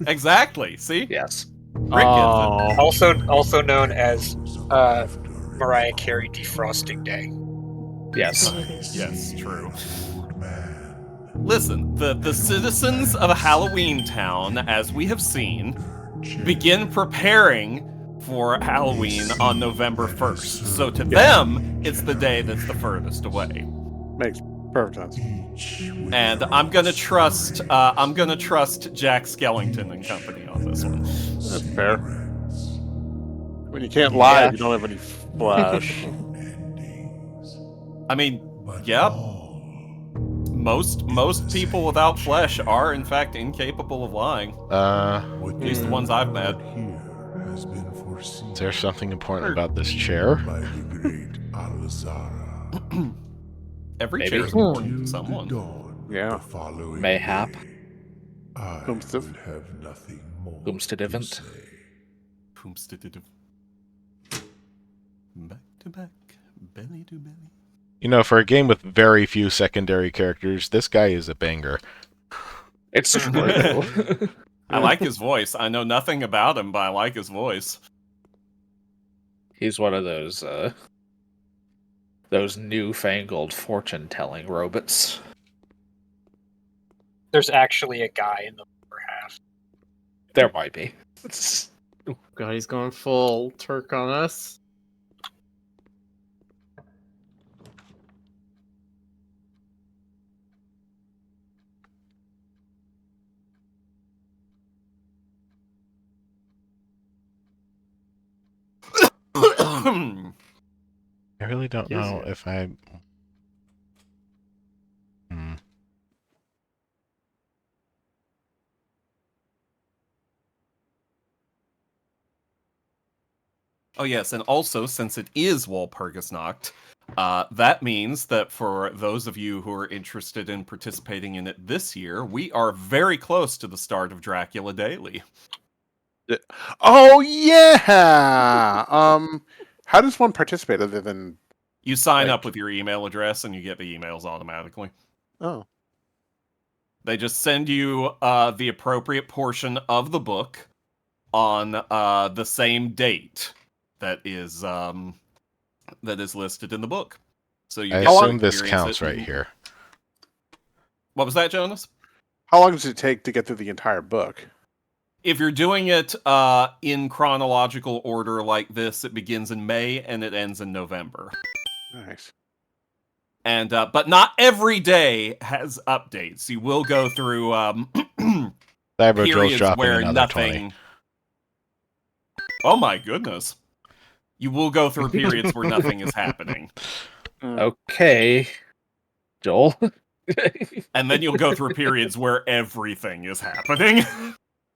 S7: Exactly. See,
S1: Yes.
S7: Rick gets it.
S5: Also known as Mariah Carey Defrosting Day.
S1: Yes.
S7: Yes, true. Listen, the citizens of Halloween Town, as we have seen, begin preparing for Halloween on November 1st. So to them, it's the day that's the furthest away.
S3: Makes perfect sense.
S7: And I'm gonna trust Jack Skellington and company on this one.
S3: That's fair. When you can't lie,
S1: Yeah.
S3: if you don't have any flesh.
S7: I mean, yep. Most people without flesh are in fact incapable of lying.
S3: At
S7: least the ones I've met.
S4: Is there something important about this chair?
S8: By the great Al-Zara.
S7: Every
S1: Maybe.
S7: chair is important to someone.
S3: Yeah.
S1: Mayhap.
S8: I
S3: Whomstiff.
S8: would have nothing more
S1: Whomstedivant.
S8: to say.
S7: Back to back, belly to belly.
S4: You know, for a game with very few secondary characters, this guy is a banger.
S1: It's true.
S7: I like his voice. I know nothing about him, but I like his voice.
S1: He's one of those newfangled fortune-telling robots.
S5: There's actually a guy in the lower half.
S1: There might be.
S6: Oh god, he's going full Turk on us.
S4: I really don't
S6: Yes,
S4: know
S6: yeah.
S4: if I...
S7: Oh yes, and also since it is Walpurgisnacht, that means that for those of you who are interested in participating in it this year, we are very close to the start of Dracula Daily.
S3: Oh yeah. How does one participate other than?
S7: You sign
S3: Like-
S7: up with your email address and you get the emails automatically.
S3: Oh,
S7: They just send you the appropriate portion of the book on the same date that is listed in the book. So you
S4: I
S7: get to
S4: assume this
S7: experience
S4: counts
S7: it
S4: right
S7: and-
S4: here.
S7: What was that, Jonas?
S3: how long does it take to get through the entire book?
S7: If you're doing it in chronological order like this, it begins in May and it ends in November.
S3: Nice.
S7: And but not every day has updates. You will go through
S4: Cyber Joe's
S7: periods
S4: dropping
S7: where
S4: another
S7: nothing.
S4: 20.
S7: Oh my goodness! You will go through periods where nothing is happening,
S1: Okay, Joel.
S7: and then you'll go through periods where everything is happening.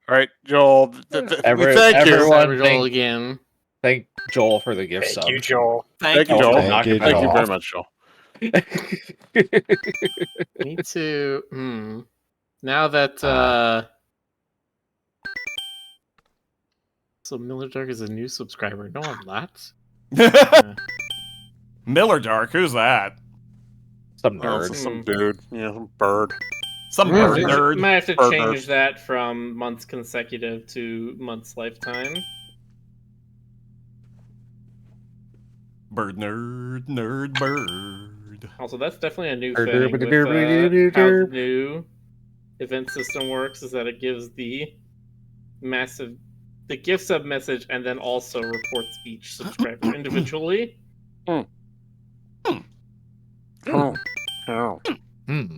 S3: All right, Joel. We thank you.
S1: everyone-
S6: Cyber Joel
S1: thank-
S6: again.
S1: Thank Joel for the gift
S5: Thank
S1: sub.
S5: you, Joel.
S3: Thank you,
S1: Joel.
S3: Joel.
S1: Knock
S4: Thank
S1: it
S4: you,
S3: Thank you
S1: off.
S3: very much, Joel.
S6: Need to. Now that. So Miller Dark is a new subscriber. No, I'm not.
S7: Miller Dark, who's that?
S1: Some
S3: Oh,
S1: nerd.
S3: so some dude. Yeah, some bird.
S7: Some
S6: Might
S7: bird
S6: have to-
S7: nerd.
S6: Might have to
S3: Bird
S6: change
S3: nerd.
S6: that from months consecutive to months lifetime.
S7: Bird nerd, nerd bird.
S6: Also, that's definitely a new
S1: Err,
S6: thing
S1: derp,
S6: with
S1: derp, derp,
S6: how the
S1: derp.
S6: new event system works, is that it gives the gift sub message and then also reports each subscriber individually.
S3: Oh. Oh.
S1: Hmm.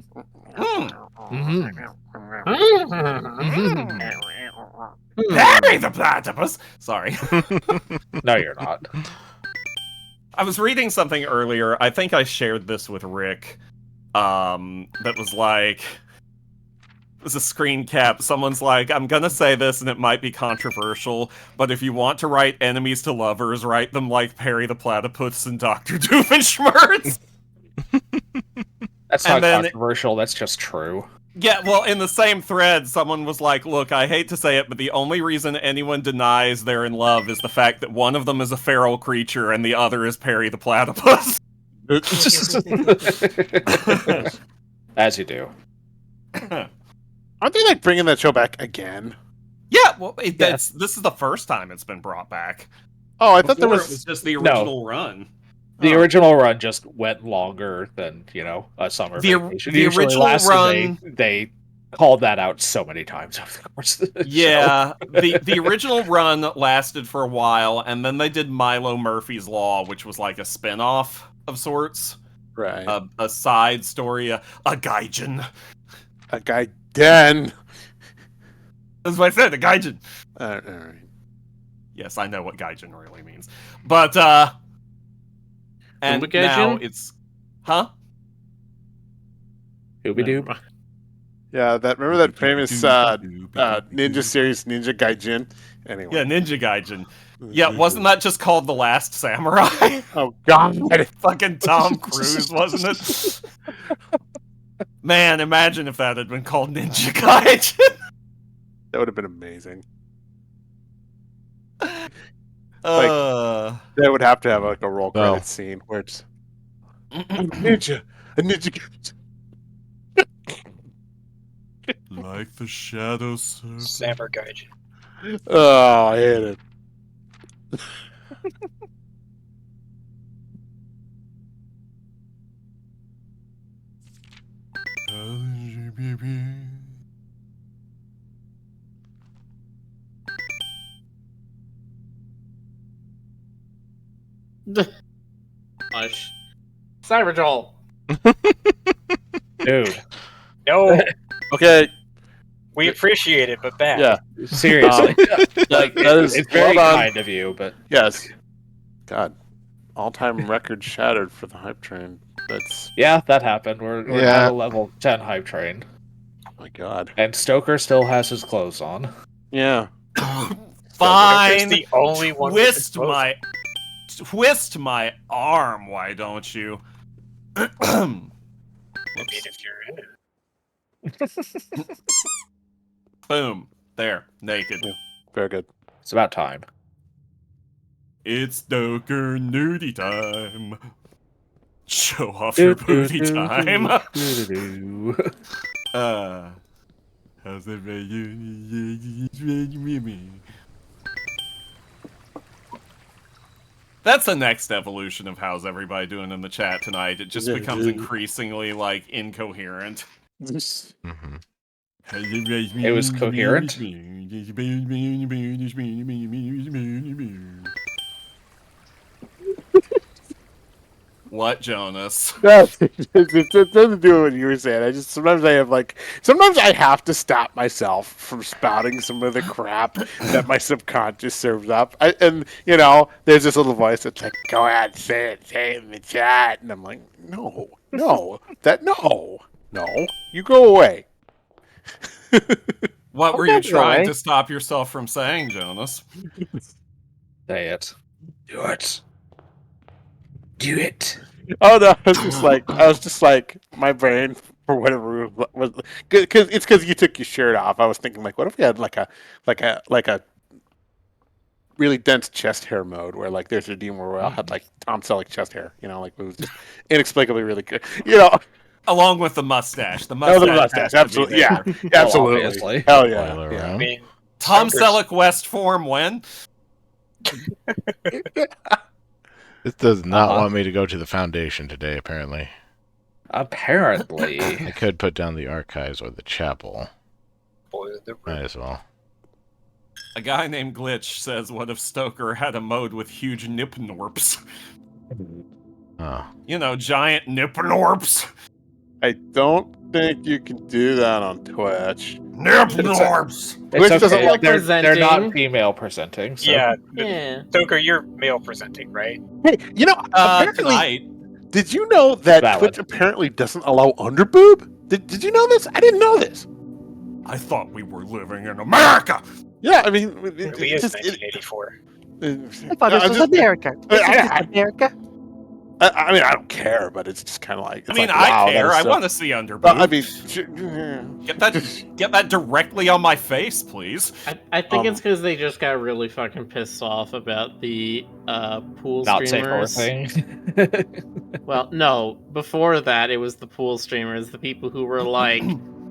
S7: Harry the platypus. Sorry.
S1: No, you're not.
S7: I was reading something earlier. I think I shared this with Rick. That was like, it was a screen cap. Someone's like, I'm gonna say this and it might be controversial, but if you want to write enemies to lovers, write them like Perry the Platypus and Dr. Doofenshmirtz.
S1: That's
S7: And
S1: not
S7: then-
S1: controversial. That's just true.
S7: Yeah, well, in the same thread, someone was like, look, I hate to say it, but the only reason anyone denies they're in love is the fact that one of them is a feral creature and the other is Perry the Platypus.
S1: As you do.
S3: Aren't they like bringing that show back again?
S7: Yeah, well, this is the first time it's been brought back.
S3: Oh, I thought there
S7: Before,
S3: was.
S7: it was just the original run.
S1: The
S3: Oh.
S1: original run just went longer than, a summer vacation.
S7: The
S1: Usually
S7: original
S1: lasts, and
S7: run-
S1: they called that out so many times over the course of the show.
S7: Yeah, the original run lasted for a while, and then they did Milo Murphy's Law, which was like a spin-off of sorts.
S3: Right.
S7: A side story, a gaijin.
S3: A guy den.
S7: That's what I said, a gaijin.
S3: All right.
S7: Yes, I know what gaijin really means. But, and
S6: Umba
S7: now
S6: gaijin?
S7: it's... Huh?
S1: Ooby-doob.
S3: Yeah, remember that famous ninja series, Ninja Gaijin? Anyway.
S7: Yeah, Ninja Gaijin. Yeah, wasn't that just called The Last Samurai?
S3: Oh, God.
S7: Fucking Tom Cruise, wasn't it? Man, imagine if that had been called Ninja Gaijin.
S3: That would have been amazing.
S7: Uh,
S3: They would have to have like a roll
S4: Well.
S3: credit scene where it's a ninja Gaijin.
S7: like the shadow serpent.
S5: Samurai Gaijin.
S3: Oh, I hate it.
S6: Hush. Cyberjoel.
S1: Dude,
S5: No,
S3: Okay,
S5: we appreciate it, but bad.
S3: yeah,
S1: seriously.
S3: that is
S1: It's very
S3: well done.
S1: kind of you, but
S3: Yes. God, all-time record shattered for the hype train. That's
S1: yeah, that happened. We're
S4: Yeah.
S1: at a level 10 hype train.
S3: oh my God.
S1: And Stoker still has his clothes on.
S3: Yeah.
S7: Fine.
S5: the only one with
S7: Twist
S5: the clothes.
S7: my arm, why don't you?
S5: I mean, if you're in it.
S7: Boom. There. Naked.
S3: Very good.
S1: It's about time.
S7: It's Stoker nudie time. Show off your booty time. How's it That's the next evolution of how's everybody doing in the chat tonight. It just becomes increasingly like incoherent.
S4: Mhm.
S1: It was coherent?
S7: What, Jonas?
S3: No, it doesn't do what you were saying. Sometimes I have to stop myself from spouting some of the crap that my subconscious serves up. And there's this little voice that's like, "Go ahead, say it in the chat," and I'm like, no, you go away.
S7: What were you
S2: that's
S7: trying
S2: right.
S7: to stop yourself from saying, Jonas?
S1: Say it. Do it. Do it.
S3: Oh no, I was just like, my brain for whatever was because you took your shirt off. I was thinking like, what if we had like a really dense chest hair mode where like there's a demon where we all had like Tom Selleck chest hair, like it was just inexplicably really good,
S7: Along with the mustache. The
S3: Oh,
S7: mustache.
S3: the mustache,
S7: has to be
S3: absolutely,
S7: there.
S3: yeah, absolutely,
S1: obviously.
S3: hell yeah,
S4: Spoiler
S3: yeah.
S5: I
S4: round.
S5: mean,
S7: Tom
S5: Stoker's-
S7: Selleck West form when?
S4: This does not
S1: Uh-huh.
S4: want me to go to the Foundation today, apparently.
S1: Apparently.
S4: I could put down the archives or the chapel.
S5: boy, the
S4: Might as well.
S7: A guy named Glitch says, what if Stoker had a mode with huge nipnorps?
S4: Oh.
S7: Giant nipnorps.
S3: I don't think you can do that on Twitch.
S7: Nipnorps!
S3: Which
S1: It's
S3: doesn't
S1: okay.
S3: look
S1: They're not
S6: presenting.
S1: female presenting. So.
S5: yeah,
S6: Yeah.
S5: Stoker, you're male presenting, right?
S3: Hey, apparently,
S7: Tonight.
S3: did you know that
S1: Valid.
S3: Twitch apparently doesn't allow underboob? Did you know this? I didn't know this.
S7: I thought we were living in America!
S3: Yeah, I mean,
S5: Really is 1984.
S2: I thought this was America. This is America.
S3: I mean, I don't care, but it's just kind of like. It's
S7: I mean,
S3: like, wow,
S7: I care.
S3: that is
S7: I
S3: so-
S7: want to see under
S3: But, I
S7: boob.
S3: mean,
S7: Get that directly on my face, please.
S6: I think it's because they just got really fucking pissed off about the pool
S1: Not safe for
S6: streamers.
S1: thing.
S6: Well, no. Before that, it was the pool streamers, the people who were like,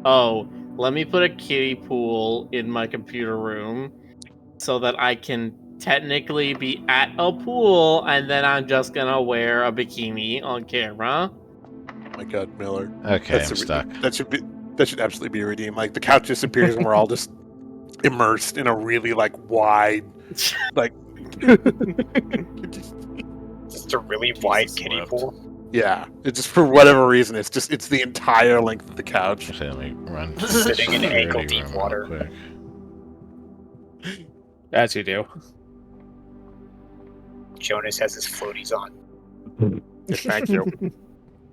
S6: "Oh, let me put a kiddie pool in my computer room, so that I can technically be at a pool, and then I'm just gonna wear a bikini on camera."
S3: oh my God, Miller.
S4: Okay, I'm
S3: a-
S4: stuck.
S3: That should absolutely be redeemed. Like the couch disappears and we're all just immersed in a really like wide, like
S5: Just a really wide
S7: Jesus
S5: kiddie
S7: wept.
S5: pool.
S3: yeah. It's just for whatever reason. It's the entire length of the couch.
S4: Actually, let me run. to
S5: Sitting in
S4: the security
S5: ankle-deep
S4: room real
S5: water.
S4: quick.
S1: As you do.
S5: Jonas has his floaties on.
S3: Yeah, thank you.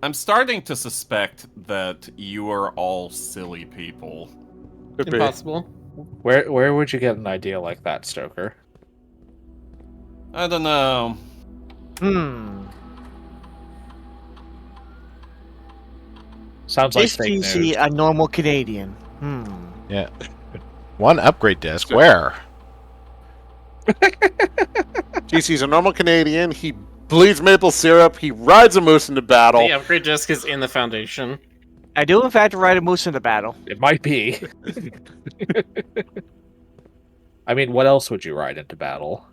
S7: I'm starting to suspect that you are all silly people.
S3: Could be.
S6: Impossible.
S1: Where would you get an idea like that, Stoker?
S7: I don't know.
S1: Sounds like
S2: Is
S1: fake
S2: GC
S1: news.
S2: a normal Canadian?
S4: Yeah. One upgrade disc. Where?
S3: GC's a normal Canadian. He bleeds maple syrup. He rides a moose into battle.
S6: The upgrade disc is in the foundation.
S2: I do, in fact, ride a moose into battle.
S1: It might be. I mean, what else would you ride into battle?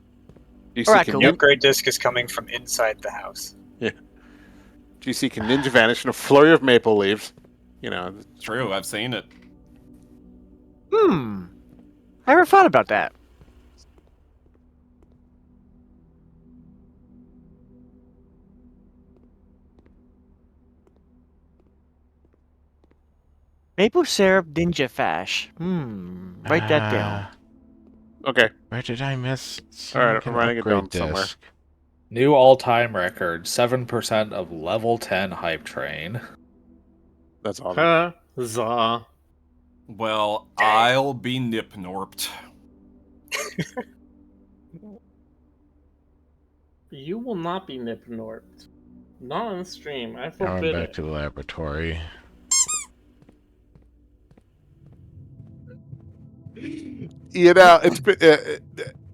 S3: GC
S2: Alright,
S3: can,
S2: cool.
S5: The upgrade disc is coming from inside the house.
S3: GC can ninja vanish in a flurry of maple leaves. You know,
S7: True, I've seen it.
S2: I never thought about that. Maple syrup ninja fash. Write that down.
S3: okay.
S4: Where did I miss?
S3: All right,
S4: some
S3: I'm writing it
S4: upgrade
S3: down somewhere.
S4: disc?
S1: New all-time record: 7% of level 10 hype train.
S3: That's all.
S6: Huzzah.
S7: Well, I'll be nip-norped.
S6: You will not be nip-norped. Not on the stream. I
S4: Going
S6: forbid
S4: back
S6: it.
S4: to the laboratory.
S3: You know, it's been,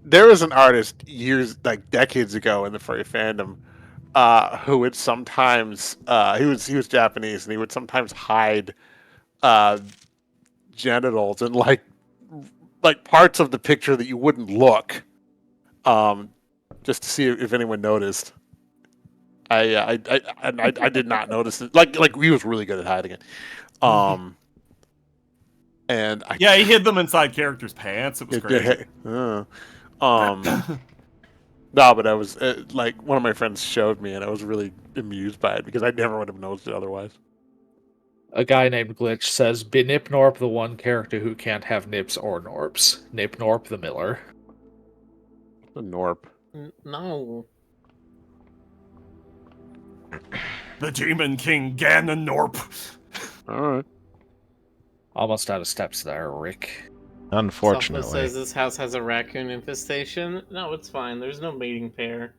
S3: there was an artist years, like decades ago, in the furry fandom, who would sometimes he was Japanese, and he would sometimes hide genitals and like parts of the picture that you wouldn't look, just to see if anyone noticed. I did not notice it. Like he was really good at hiding it. And I
S7: Yeah, he hid them inside characters' pants. It was crazy.
S3: no, but I was like one of my friends showed me, and I was really amused by it because I never would have noticed it otherwise.
S1: A guy named Glitch says, "Be Nipnorp the one character who can't have nips or norps. Nipnorp the Miller."
S3: The Norp.
S6: No.
S7: The Demon King Ganonorp.
S3: All right.
S1: Almost out of steps there, Rick.
S6: Software
S4: Unfortunately.
S6: says this house has a raccoon infestation. No, it's fine. There's no mating pair.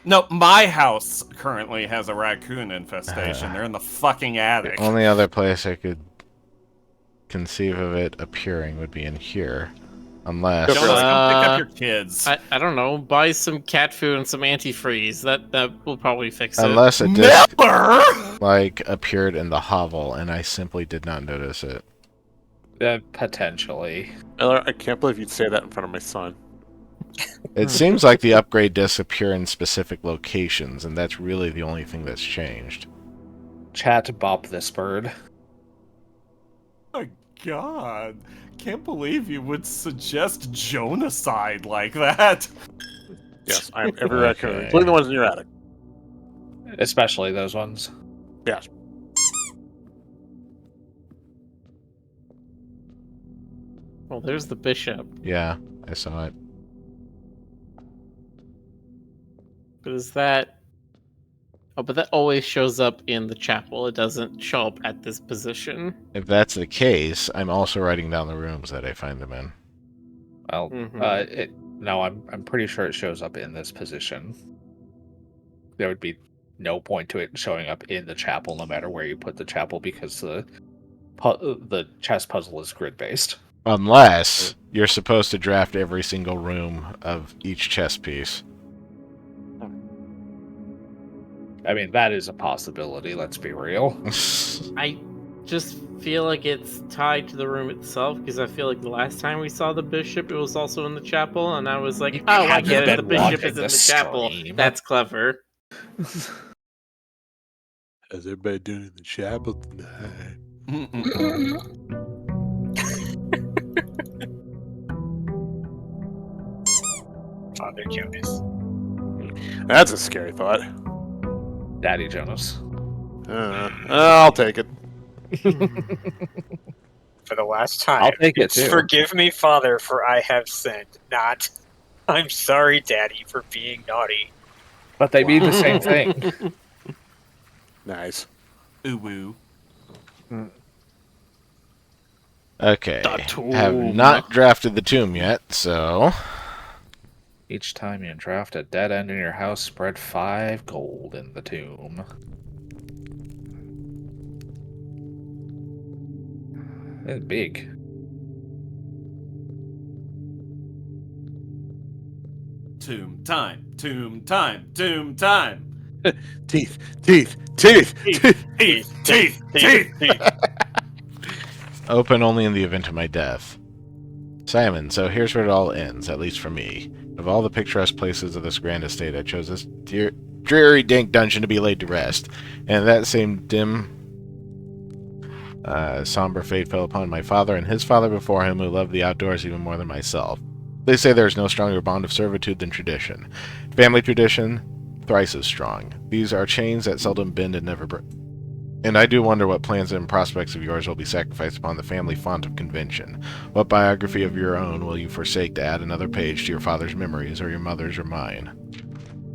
S7: No, my house currently has a raccoon infestation. They're in the fucking attic.
S4: The only other place I could conceive of it appearing would be in here. Unless...
S7: Jonas, come pick
S6: Uh,
S7: up your kids.
S6: I don't know. Buy some cat food and some antifreeze. That will probably fix it.
S4: Unless it just,
S7: Miller!
S4: like, appeared in the hovel and I simply did not notice it.
S1: Potentially.
S3: Miller, I can't believe you'd say that in front of my son.
S4: It seems like the upgrade discs appear in specific locations, and that's really the only thing that's changed.
S1: Chat bop this bird.
S7: Oh God. Can't believe you would suggest Jonacide like that.
S3: Yes, I am every raccoon,
S4: Okay.
S3: including the ones in your attic.
S1: Especially those ones.
S3: Yes.
S6: Well, there's the bishop.
S4: Yeah, I saw it.
S6: But is that... Oh, but that always shows up in the chapel. It doesn't show up at this position.
S4: If that's the case, I'm also writing down the rooms that I find them in.
S1: Well,
S6: Mhm.
S1: no, I'm pretty sure it shows up in this position. There would be no point to it showing up in the chapel, no matter where you put the chapel, because the chess puzzle is grid based.
S4: Unless you're supposed to draft every single room of each chess piece.
S1: I mean, that is a possibility. Let's be real.
S6: I just feel like it's tied to the room itself, because I feel like the last time we saw the bishop, it was also in the chapel, and I was like,
S1: You
S6: oh, I
S1: haven't
S6: get it.
S1: been
S6: The bishop
S1: watching
S6: is in
S1: the
S6: the chapel.
S1: stream.
S6: That's clever.
S3: How's everybody doing in the chapel tonight?
S5: Father Jonas.
S3: That's a scary thought.
S1: Daddy Jonas.
S3: I'll take it.
S5: For the last time.
S1: I'll take it,
S5: It's
S1: too.
S5: forgive me, Father, for I have sinned. Not, I'm sorry, Daddy, for being naughty.
S1: But they mean the same thing.
S3: Nice.
S7: Ooh woo.
S4: Okay.
S1: The tomb.
S4: Have not drafted the tomb yet, so...
S1: Each time you draft a dead end in your house, spread 5 gold in the tomb. It's big.
S7: Tomb time. Tomb time. Tomb time.
S3: Teeth, teeth, teeth, teeth.
S5: Teeth.
S4: Open only in the event of my death. Simon, so here's where it all ends, at least for me. Of all the picturesque places of this grand estate, I chose this dreary, dank dungeon to be laid to rest. And that same dim, somber fate fell upon my father and his father before him, who loved the outdoors even more than myself. They say there is no stronger bond of servitude than tradition. Family tradition, thrice as strong. These are chains that seldom bend and never break. And I do wonder what plans and prospects of yours will be sacrificed upon the family font of convention. What biography of your own will you forsake to add another page to your father's memories, or your mother's, or mine?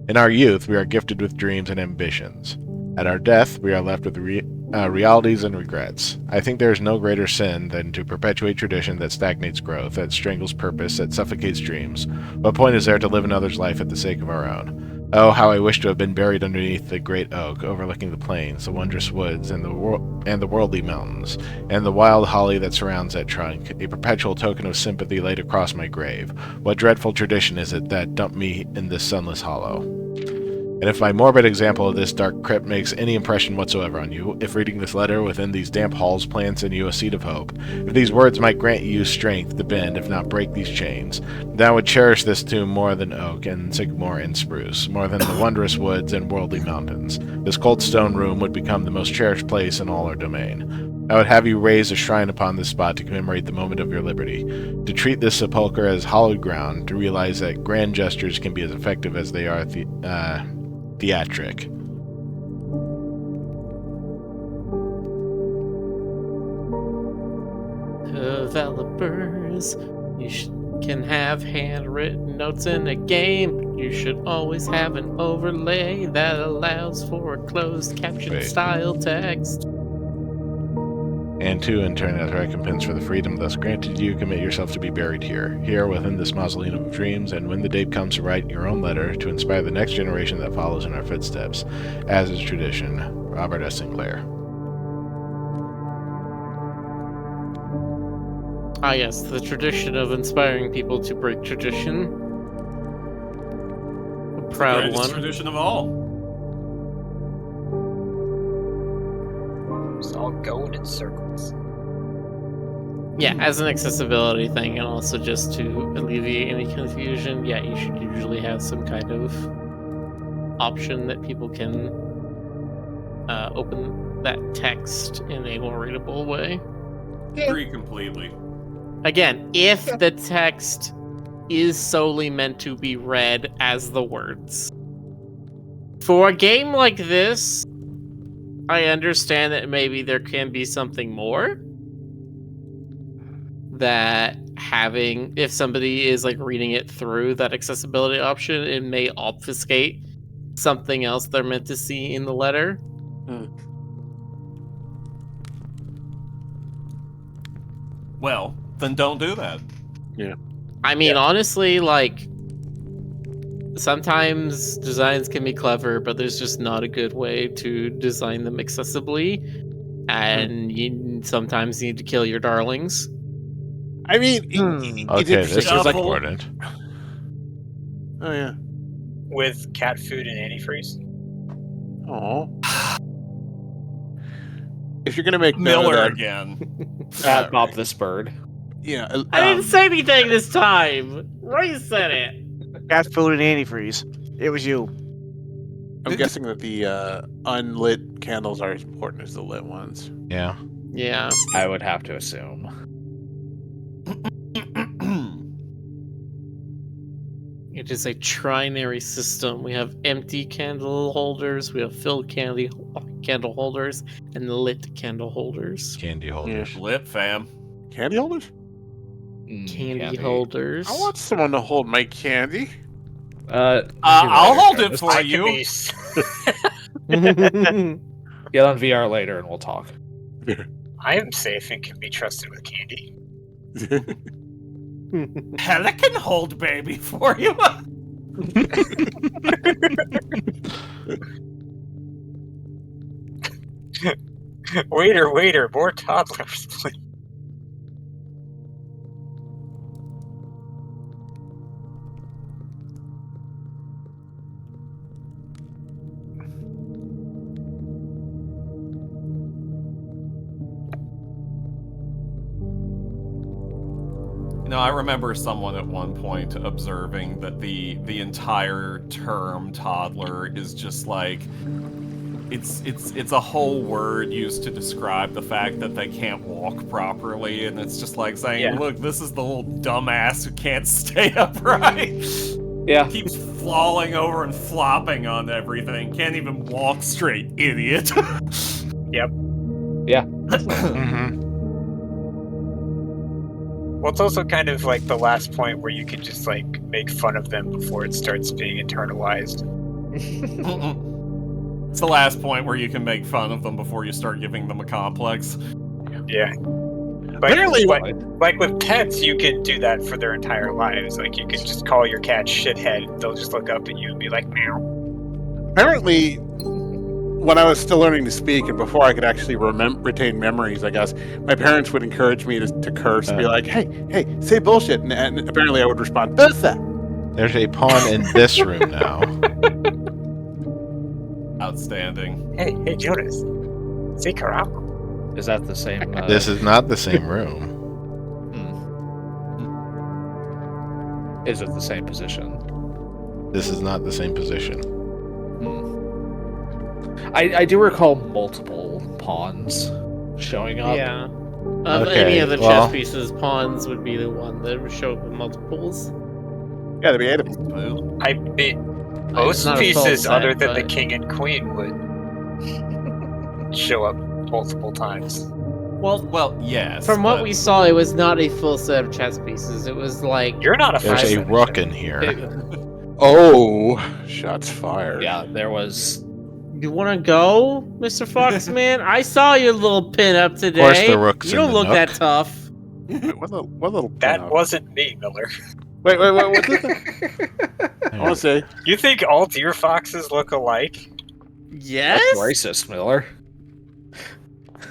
S4: In our youth, we are gifted with dreams and ambitions. At our death, we are left with realities and regrets. I think there is no greater sin than to perpetuate tradition that stagnates growth, that strangles purpose, that suffocates dreams. What point is there to live another's life at the sake of our own? Oh, how I wish to have been buried underneath the great oak, overlooking the plains, the wondrous woods, and the worldly mountains, and the wild holly that surrounds that trunk, a perpetual token of sympathy laid across my grave. What dreadful tradition is it that dumped me in this sunless hollow? And if my morbid example of this dark crypt makes any impression whatsoever on you, if reading this letter within these damp halls plants in you a seed of hope, if these words might grant you strength to bend, if not break these chains, then I would cherish this tomb more than oak and sycamore and spruce, more than the wondrous woods and worldly mountains. This cold stone room would become the most cherished place in all our domain. I would have you raise a shrine upon this spot to commemorate the moment of your liberty, to treat this sepulchre as hallowed ground, to realize that grand gestures can be as effective as they are theatric.
S6: Developers, can have handwritten notes in a game. You should always have an overlay that allows for closed caption style text.
S4: And 2, in turn, as recompense for the freedom thus granted you, commit yourself to be buried here within this mausoleum of dreams, and when the day comes to write your own letter to inspire the next generation that follows in our footsteps, as is tradition, Robert S. Sinclair.
S6: Ah yes, the tradition of inspiring people to break tradition. A proud
S7: Greatest
S6: one.
S7: tradition of all.
S5: It's all going in circles.
S6: Yeah, as an accessibility thing, and also just to alleviate any confusion, yeah, you should usually have some kind of option that people can open that text in a more readable way.
S7: Agree completely.
S6: Again, if the text is solely meant to be read as the words. For a game like this, I understand that maybe there can be something more. That having, if somebody is like reading it through that accessibility option, it may obfuscate something else they're meant to see in the letter.
S7: Well, then don't do that.
S6: I mean, honestly, like, sometimes designs can be clever, but there's just not a good way to design them accessibly, and you sometimes need to kill your darlings.
S3: I mean, it's
S4: Okay, this
S3: interesting.
S4: is
S3: Like,
S4: important.
S3: oh yeah.
S5: With cat food and antifreeze.
S3: Oh. If you're gonna make
S7: Miller
S3: that,
S7: again.
S1: At Bob this bird.
S3: yeah,
S6: I didn't say anything this time. Ray said it.
S2: Cat food and antifreeze. It was you.
S3: I'm guessing that the unlit candles are as important as the lit ones.
S4: Yeah.
S6: Yeah.
S1: I would have to assume.
S6: It is a trinary system. We have empty candle holders, we have filled candle holders, and lit candle holders.
S4: Candy holders.
S7: Lit, fam.
S3: Candy holders?
S6: Candy holders.
S3: I want someone to hold my candy.
S7: I'll hold it for
S5: I can
S7: you.
S5: be
S1: Get on VR later and we'll talk.
S5: I am safe and can be trusted with candy.
S7: Hell, I can hold baby for you.
S5: Waiter, more toddlers, please.
S7: No, I remember someone at one point observing that the entire term toddler is just like it's a whole word used to describe the fact that they can't walk properly, and it's just like saying,
S5: Yeah.
S7: look, this is the little dumbass who can't stay upright.
S1: Yeah.
S7: Keeps falling over and flopping on everything. Can't even walk straight, idiot.
S1: Yeah.
S4: Mm-hmm.
S5: Well, it's also kind of like the last point where you can just like make fun of them before it starts being internalized.
S7: It's the last point where you can make fun of them before you start giving them a complex.
S5: Yeah.
S3: Apparently,
S5: Like with pets, you can do that for their entire lives. Like you can just call your cat shithead. They'll just look up at you and be like, meow.
S3: apparently, when I was still learning to speak and before I could actually retain memories, I guess, my parents would encourage me to curse and be like, hey, say bullshit. And apparently I would respond, Bertha!
S4: There's a pawn in this room now.
S7: Outstanding.
S5: Hey, Jonas. Say Karama.
S1: Is that the same?
S4: This is not the same room.
S1: Is it the same position?
S4: This is not the same position.
S1: I do recall multiple pawns showing up.
S6: Yeah. Of
S4: Okay,
S6: any of the
S4: well-
S6: chess pieces, pawns would be the one that would show up in multiples.
S3: Yeah, there'd be 8 of them.
S7: Boo.
S5: I mean,
S6: It's
S5: most
S6: not a full
S5: pieces
S6: set,
S5: other than the
S6: but-
S5: king and queen would show up multiple times.
S7: Well, yes.
S6: From what
S7: but-
S6: we saw, it was not a full set of chess pieces. It was like
S5: You're not a
S4: There's a
S5: five
S4: rook in here.
S3: Oh, shots fired.
S1: Yeah, there was.
S6: You want to go, Mr. Foxman? I saw your little pin up today.
S4: course the rook's
S6: You
S4: in
S6: don't
S4: the
S6: look
S4: nook.
S6: that tough.
S3: Wait, what little
S5: That
S3: pin-up?
S5: wasn't me, Miller.
S3: Wait, what's this? I want to say,
S5: You think all deer foxes look alike?
S6: Yes.
S1: That's racist, Miller.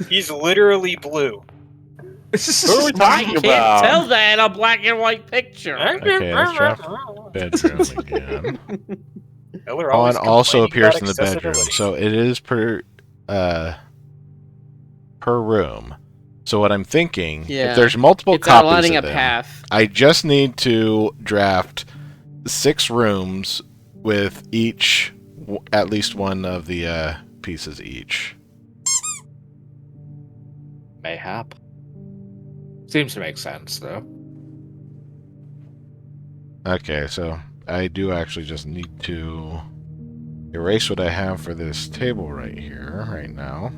S5: He's literally blue.
S3: who are we
S6: I
S3: talking
S6: can't
S3: about?
S6: tell that in a black and white picture.
S4: Okay, let's drop bedroom again.
S5: Miller
S4: Pawn
S5: always
S4: also
S5: complaining
S4: appears
S5: about
S4: in the bedroom,
S5: accessibility.
S4: so it is per room. So what I'm thinking,
S6: Yeah.
S4: if there's multiple
S6: It's
S4: copies
S6: outlining a
S4: of them,
S6: path.
S4: I just need to draft 6 rooms with each at least one of the pieces each.
S1: Mayhap. Seems to make sense, though.
S4: Okay, so I do actually just need to erase what I have for this table right here, right now.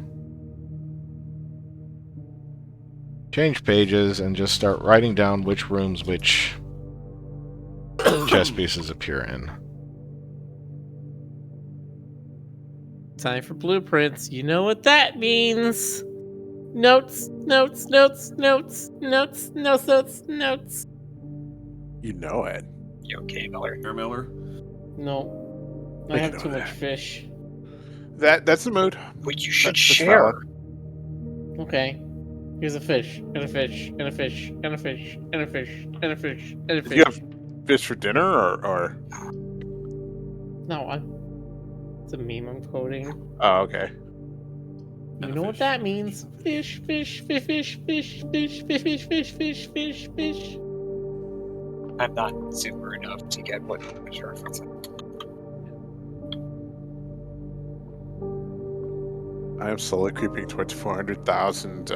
S4: Change pages and just start writing down which rooms which chess pieces appear in.
S6: Time for blueprints. You know what that means. Notes, notes, notes, notes, notes, notes, notes, notes.
S3: You know it.
S5: You okay, Miller?
S7: Here, Miller.
S6: No. I
S3: We can
S6: have
S3: do
S6: too much
S3: that.
S6: fish.
S3: That's the mood.
S5: But you should
S3: That's
S5: share.
S3: valid.
S6: Okay. Here's a fish, and a fish, and a fish, and a fish, and a fish, and a fish, and a
S3: Did you
S6: fish.
S3: have fish for dinner or?
S6: No, it's a meme I'm quoting.
S3: Oh, okay.
S6: You know what that means? Fish, fish, fish, fish, fish, fish, fish, fish, fish, fish, fish, fish.
S5: I'm not super enough to get what you're referencing.
S3: I am slowly creeping towards 400,000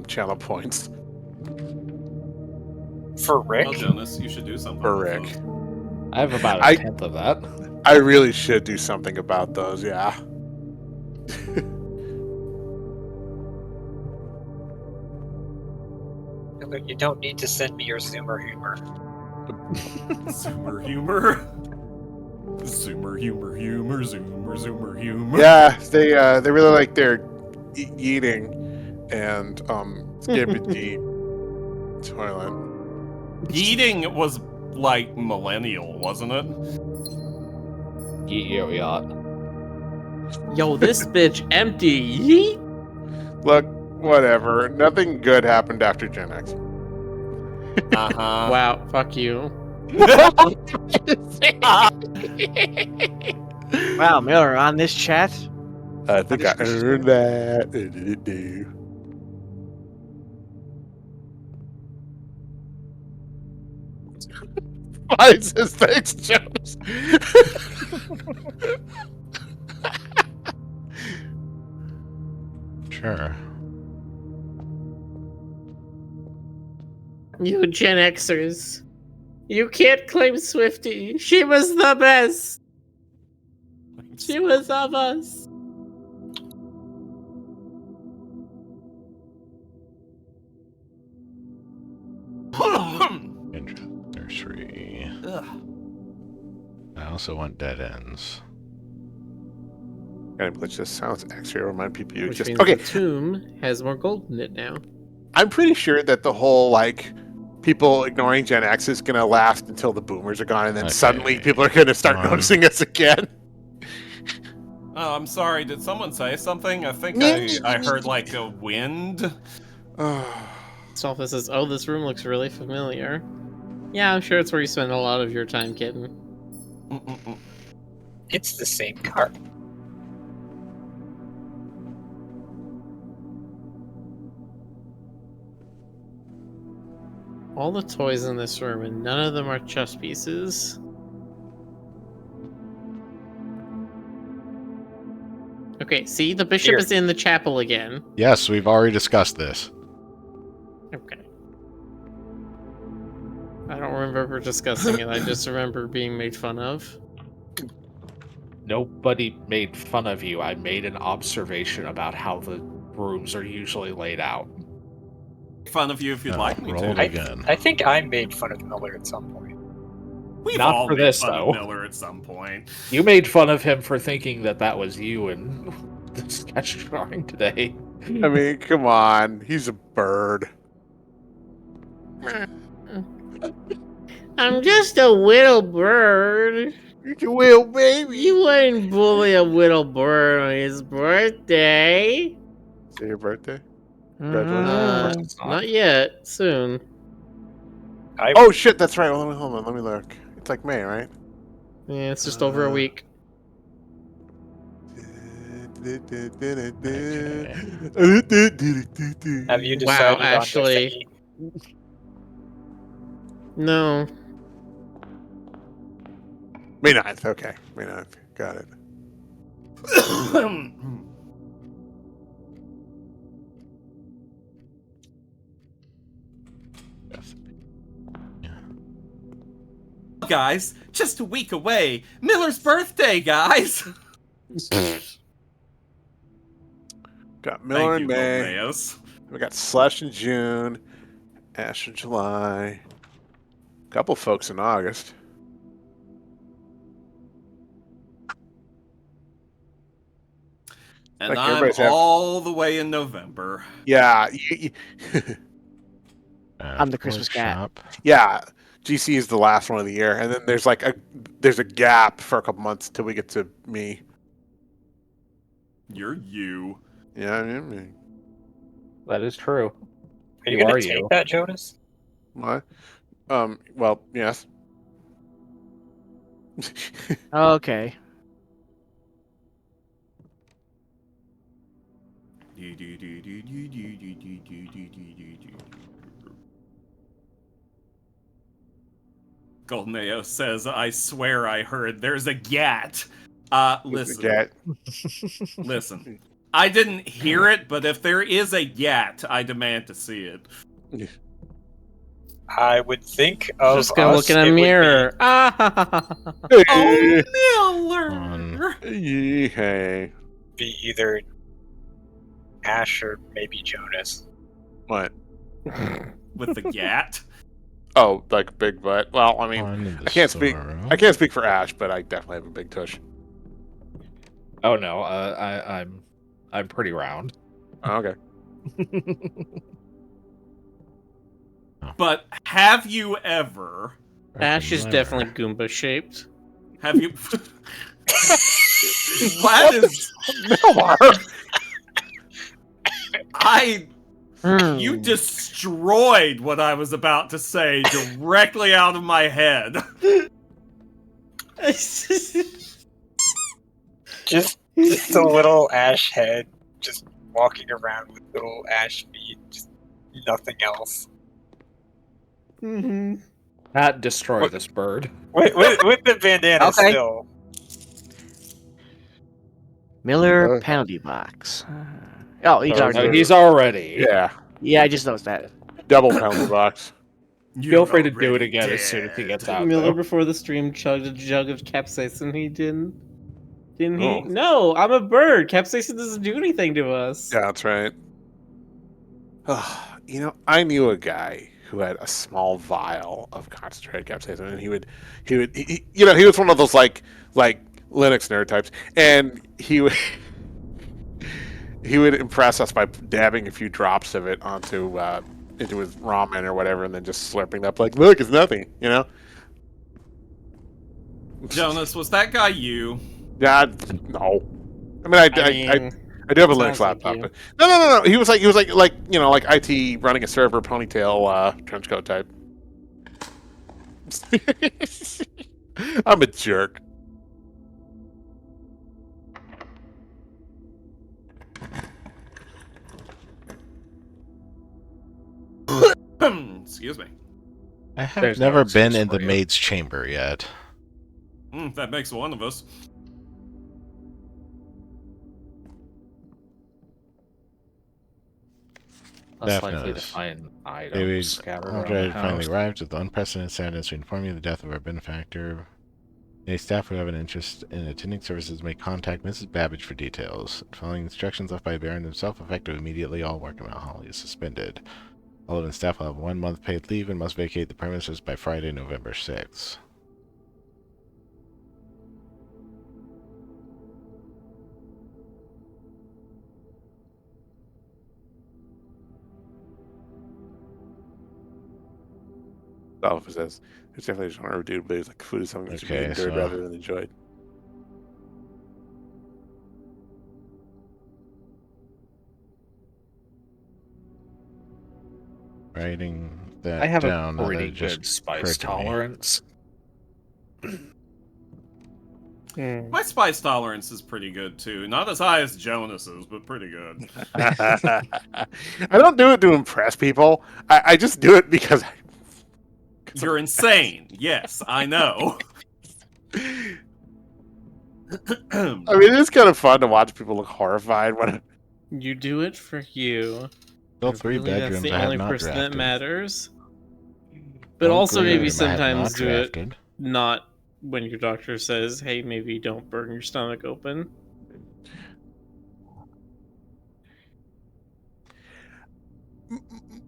S3: channel points
S5: For Rick?
S7: Well, Jonas, you should do something
S3: for
S7: with
S3: Rick.
S7: those.
S1: I have about a
S3: I-
S1: tenth of that.
S3: I really should do something about those. Yeah.
S5: Look, you don't need to send me your Zoomer humor.
S7: Zoomer humor. Zoomer humor, zoomer humor.
S3: Yeah, they really like their eating and skip a deep toilet.
S7: Eating was like millennial, wasn't it?
S1: Yeet yo yacht.
S6: Yo, this bitch empty. Yeet.
S3: Look, whatever. Nothing good happened after Gen X.
S7: Uh-huh.
S6: Wow, fuck you.
S2: Wow, Miller, on this chat?
S3: I think I earned that. Why says thanks, Jones?
S4: Sure.
S6: You Gen Xers. You can't claim Swifty. She was the best. She was of us.
S4: Nursery.
S7: Ugh.
S4: I also want dead ends.
S3: Gotta glitch this sounds actually remind people.
S6: Which
S3: Just
S6: means
S3: okay.
S6: the tomb has more gold in it now.
S3: I'm pretty sure that the whole like people ignoring Gen X is gonna last until the boomers are gone, and then
S4: Okay.
S3: suddenly people are gonna start noticing us again.
S7: Oh, I'm sorry. Did someone say something? I think I heard like a wind.
S6: Stolfa says, "Oh, this room looks really familiar." Yeah, I'm sure it's where you spend a lot of your time, kitten.
S7: Mm-mm-mm.
S5: It's the same car.
S6: All the toys in this room, and none of them are chess pieces. Okay, see, the bishop
S5: Here.
S6: is in the chapel again.
S4: Yes, we've already discussed this.
S6: Okay. I don't remember discussing it. I just remember being made fun of.
S1: Nobody made fun of you. I made an observation about how the rooms are usually laid out.
S7: Fun of you if you'd like me
S4: roll
S7: to.
S4: it again.
S5: I think I made fun of Miller at some point.
S7: We've
S1: Not
S7: all
S1: for
S7: made
S1: this,
S7: fun
S1: though.
S7: of Miller at some point.
S1: You made fun of him for thinking that that was you in the sketch drawing today.
S3: I mean, come on, he's a bird.
S6: I'm just a little bird.
S3: You will, baby.
S6: You wouldn't bully a little bird on his birthday.
S3: Is it your birthday?
S1: It's not.
S6: Not yet. Soon.
S3: Oh shit, that's right. Hold on, let me look. It's like May, right?
S6: Yeah, it's just over a week.
S5: Have you decided
S6: Wow,
S5: on
S6: actually.
S5: the thingy?
S6: No.
S3: May 9th, okay. May 9th. Got it.
S7: Guys, just a week away. Miller's birthday, guys.
S3: Got Miller
S7: Thank
S3: in
S7: you,
S3: May.
S7: Mayos.
S3: We got Slush in June. Ash in July. Couple folks in August.
S7: And
S3: Like
S7: I'm
S3: everybody's having-
S7: all the way in
S3: Yeah.
S2: I'm the Christmas cat.
S4: Workshop.
S3: Yeah. GC is the last one of the year, and then there's a gap for a couple months till we get to me.
S7: You're you.
S3: Yeah, I mean,
S1: That is true.
S5: Are you
S1: Who
S5: gonna
S1: are
S5: take
S1: you?
S5: that, Jonas?
S3: what? Well, yes.
S2: Okay.
S7: Goldeneo says, I swear I heard there's a gat. Listen.
S3: Gat.
S7: Listen. I didn't hear it, but if there is a gat, I demand to see it.
S5: I would think of
S6: Just gonna
S5: us,
S6: look in a
S5: it would be-
S6: mirror. Ah,
S7: Oh, Miller!
S3: Hey.
S5: Be either Ash or maybe Jonas.
S3: What?
S7: With the gat.
S3: Oh, like a big butt. Well, I mean,
S4: On in the
S3: I can't speak.
S4: storeroom.
S3: I can't speak for Ash, but I definitely have a big tush.
S1: Oh no, I'm pretty round.
S3: Oh, okay.
S7: But have you ever...
S6: Ash is
S4: Lemmer.
S6: definitely Goomba shaped.
S7: Have you... That is...
S3: Miller.
S7: You destroyed what I was about to say directly out of my head.
S5: Just a little Ash head, just walking around with little Ash feet, just nothing else.
S6: Mm-hmm.
S1: Not destroy
S5: What?
S1: this bird.
S5: With the bandana
S2: Okay.
S5: still.
S2: Miller penalty box. Oh, he's
S3: Oh,
S2: already.
S1: No, he's already.
S3: Yeah.
S2: Yeah, I just noticed that.
S3: Double penalty box.
S1: Feel free to do it again as soon as he gets out.
S6: Miller
S1: though.
S6: before the stream chugged a jug of capsaicin. He didn't. Didn't he?
S3: Oh.
S6: No, I'm a bird. Capsaicin doesn't do anything to us.
S3: Yeah, that's right. I knew a guy who had a small vial of concentrated capsaicin, and he was one of those like Linux nerd types, and he would he would impress us by dabbing a few drops of it onto into his ramen or whatever, and then just slurping it up like, look, it's nothing,
S7: Jonas, was that guy you?
S3: Yeah, no. I mean, I do have a Linux
S6: Sounds like
S3: laptop,
S6: you.
S3: but no. He was like IT running a server, ponytail, trench coat type. I'm a jerk.
S7: Excuse me.
S4: I have
S1: There's no
S4: never been
S1: excuse
S4: in the
S1: for you.
S4: maid's chamber yet.
S7: That makes one of us.
S1: Less likely to
S4: Definitely.
S1: find items
S4: Maybe
S1: scattered around
S4: Andre
S1: the
S4: finally
S1: house.
S4: arrived with unprecedented sadness to inform you of the death of our benefactor. Any staff who have an interest in attending services may contact Mrs. Babbage for details. Following instructions left by Baron himself, effective immediately, all work at Mount Holly is suspended. All of the staff will have 1 month paid leave and must vacate the premises by Friday, November 6th.
S3: Oliver says, there's definitely a genre of dude, but it's like food is something that should be
S4: Okay,
S3: endured
S4: so-
S3: rather than enjoyed.
S4: Writing that
S1: I have
S4: down.
S1: a
S4: now that
S1: pretty
S4: it just
S1: good spice
S4: occurred to me.
S1: tolerance.
S7: My spice tolerance is pretty good too. Not as high as Jonas's, but pretty good.
S3: I don't do it to impress people. I just do it because
S7: You're insane. Yes, I know.
S3: I mean, it's kind of fun to watch people look horrified when
S6: You do it for you.
S4: Still 3
S6: Really,
S4: bedrooms
S6: that's the
S4: I have
S6: only
S4: not
S6: person that
S4: drafted.
S6: matters. But
S4: One
S6: also
S4: green
S6: maybe
S4: room I have
S6: sometimes
S4: not
S6: do it
S4: drafted.
S6: not when your doctor says, "Hey, maybe don't burn your stomach open."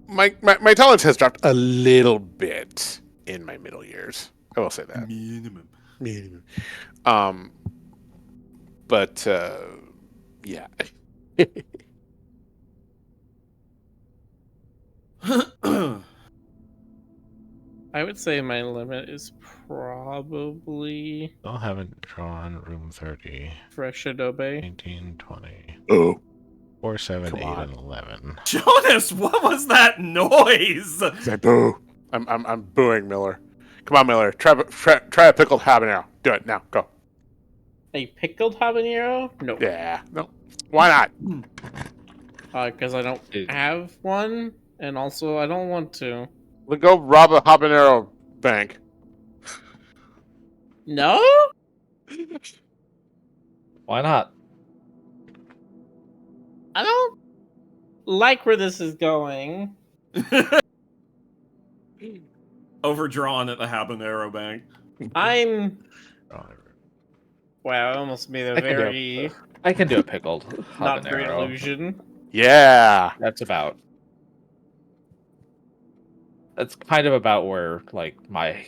S3: my tolerance has dropped a little bit in my middle years. I will say that.
S7: Minimum.
S3: But yeah.
S6: I would say my limit is probably
S4: Still haven't drawn room 30.
S6: fresh adobe.
S4: 19, 20.
S3: Oh,
S4: 4, 7,
S3: Come
S4: 8,
S3: on.
S4: and 11.
S7: Jonas, what was that noise?
S3: say boo. I'm booing Miller. Come on, Miller. Try a pickled habanero. Do it now. Go.
S6: A pickled habanero? No.
S3: Yeah. No. Why not?
S6: Because I don't have one, and also I don't want to.
S3: We'll go rob a habanero bank.
S6: No?
S1: Why not?
S6: I don't like where this is going.
S7: Overdrawn at the habanero bank.
S6: I'm... Wow, I almost made a
S1: I can do
S6: very
S1: I can do a pickled
S6: not great
S1: habanero.
S6: illusion.
S3: Yeah.
S1: That's kind of about where like my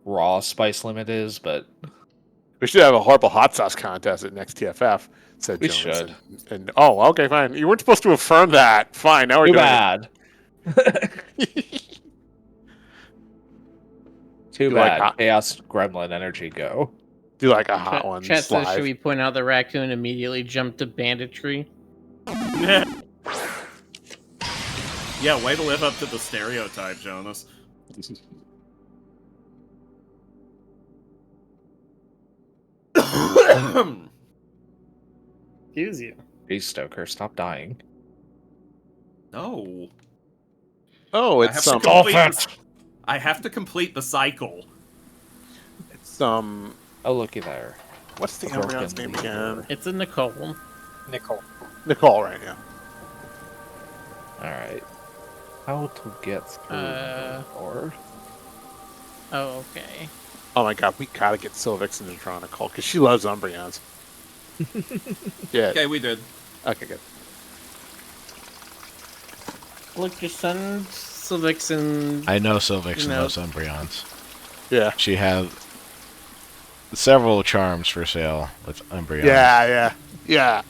S1: raw spice limit is, but
S3: We should have a horrible hot sauce contest at next TFF. Said
S1: We
S3: Jonas.
S1: should.
S3: And oh, okay, fine. You weren't supposed to affirm that. Fine. Now we're
S1: too
S3: doing
S1: bad.
S3: it.
S1: Too
S3: You like
S1: bad.
S3: hot-
S1: Chaos Gremlin energy go.
S3: Do like a hot one.
S6: Chat says,
S3: live.
S6: should we point out the raccoon immediately jumped to banditry?
S7: Yeah, way to live up to the stereotype, Jonas.
S6: Excuse you.
S1: Jeez, Stoker, stop dying.
S7: No.
S3: Oh,
S7: I
S3: it's
S7: have to complete
S3: it's
S7: I have to complete the cycle.
S1: Oh, looky there.
S3: What's the
S1: A broken
S3: embryo's name again?
S1: lever.
S6: It's a Nicole.
S5: Nicole.
S3: Nicole, right now.
S1: Alright. How to get through or
S6: Oh, okay.
S3: Oh my god, we gotta get Sylvixen to draw Nicole because she loves Umbreons. Yeah.
S7: Okay, we did.
S3: Okay, good.
S6: Look, your son, Sylvixen.
S4: I know Sylvixen
S6: No.
S4: loves Umbreons.
S3: Yeah.
S4: She has several charms for sale with Umbreons.
S3: Yeah, yeah,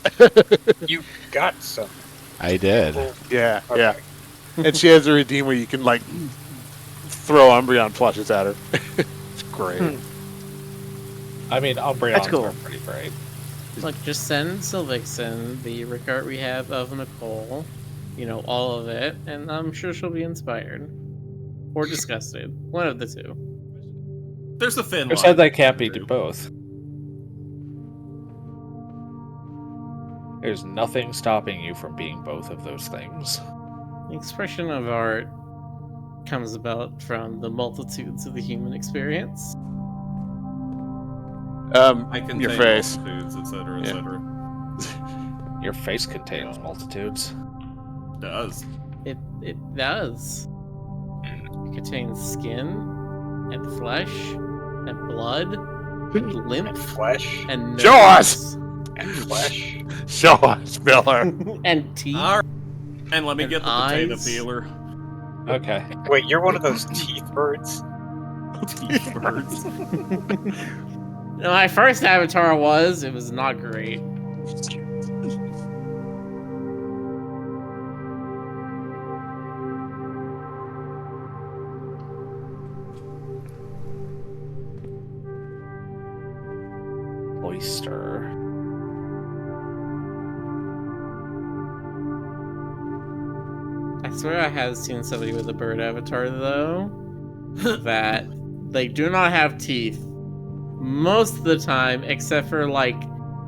S5: You got some.
S4: I did.
S5: Well,
S3: yeah,
S5: okay.
S3: yeah. And she has a redeem where you can like throw Umbreon plushes at her. It's great.
S1: I mean Umbreons
S2: That's cool.
S1: are pretty great.
S6: Look, just send Sylvixen the record art we have of Nicole. You know, all of it, and I'm sure she'll be inspired. Or disgusted. One of the two.
S7: There's a thin
S1: Who
S7: line.
S1: said they can't be both? There's nothing stopping you from being both of those things.
S6: The expression of art comes about from the multitudes of the human experience.
S7: I can
S3: Your
S7: take
S3: face.
S7: multitudes, etc.,
S3: Yeah.
S7: etc.
S1: Your face contains multitudes.
S7: Does.
S6: It does. It contains skin and flesh and blood and
S5: And
S6: lymph
S5: flesh.
S6: and
S3: Show us!
S6: nerves
S5: And flesh.
S3: Show us, Miller.
S6: and teeth.
S7: Alright. And let me
S6: And
S7: get the potato
S6: eyes.
S7: peeler.
S1: Okay.
S5: Wait, you're one of those teeth birds?
S7: Teeth birds.
S6: My first avatar it was not great.
S1: Oyster.
S6: I swear I have seen somebody with a bird avatar though that they do not have teeth most of the time, except for like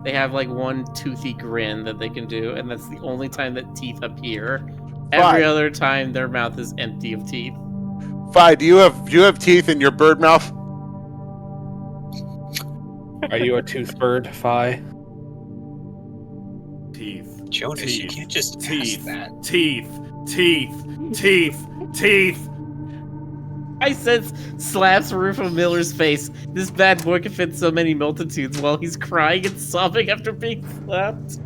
S6: they have like one toothy grin that they can do, and that's the only time that teeth appear. Every
S3: Fine.
S6: other time their mouth is empty of teeth.
S3: Fi, do you have teeth in your bird mouth?
S1: Are you a tooth bird, Fi?
S7: Teeth.
S5: Jonas, you
S7: Teeth.
S5: can't just
S7: Teeth.
S5: ask that.
S7: Teeth. Teeth. Teeth. Teeth.
S6: I sense slaps roof of Miller's face. This bad boy can fit so many multitudes while he's crying and sobbing after being slapped.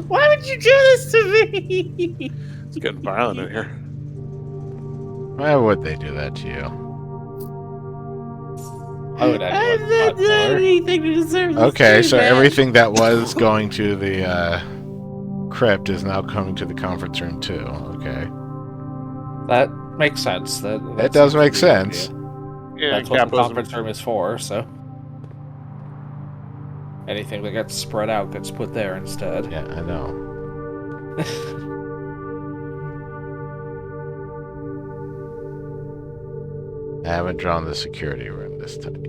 S6: Why would you do this to me?
S3: It's getting violent in here.
S4: Why would they do that to you?
S1: Why would
S6: I've
S1: anyone
S6: not
S1: not
S6: done
S1: Miller?
S6: anything to deserve this.
S4: Okay,
S6: very
S4: so
S6: bad.
S4: everything that was going to the crypt is now coming to the conference room too. Okay,
S1: That makes sense. That
S4: it does
S1: seems
S4: make
S1: to be the
S4: sense.
S1: idea. That's what the
S3: capitalism.
S1: conference room is for, so. Anything that gets spread out gets put there instead.
S4: Yeah, I know. I haven't drawn the security room this time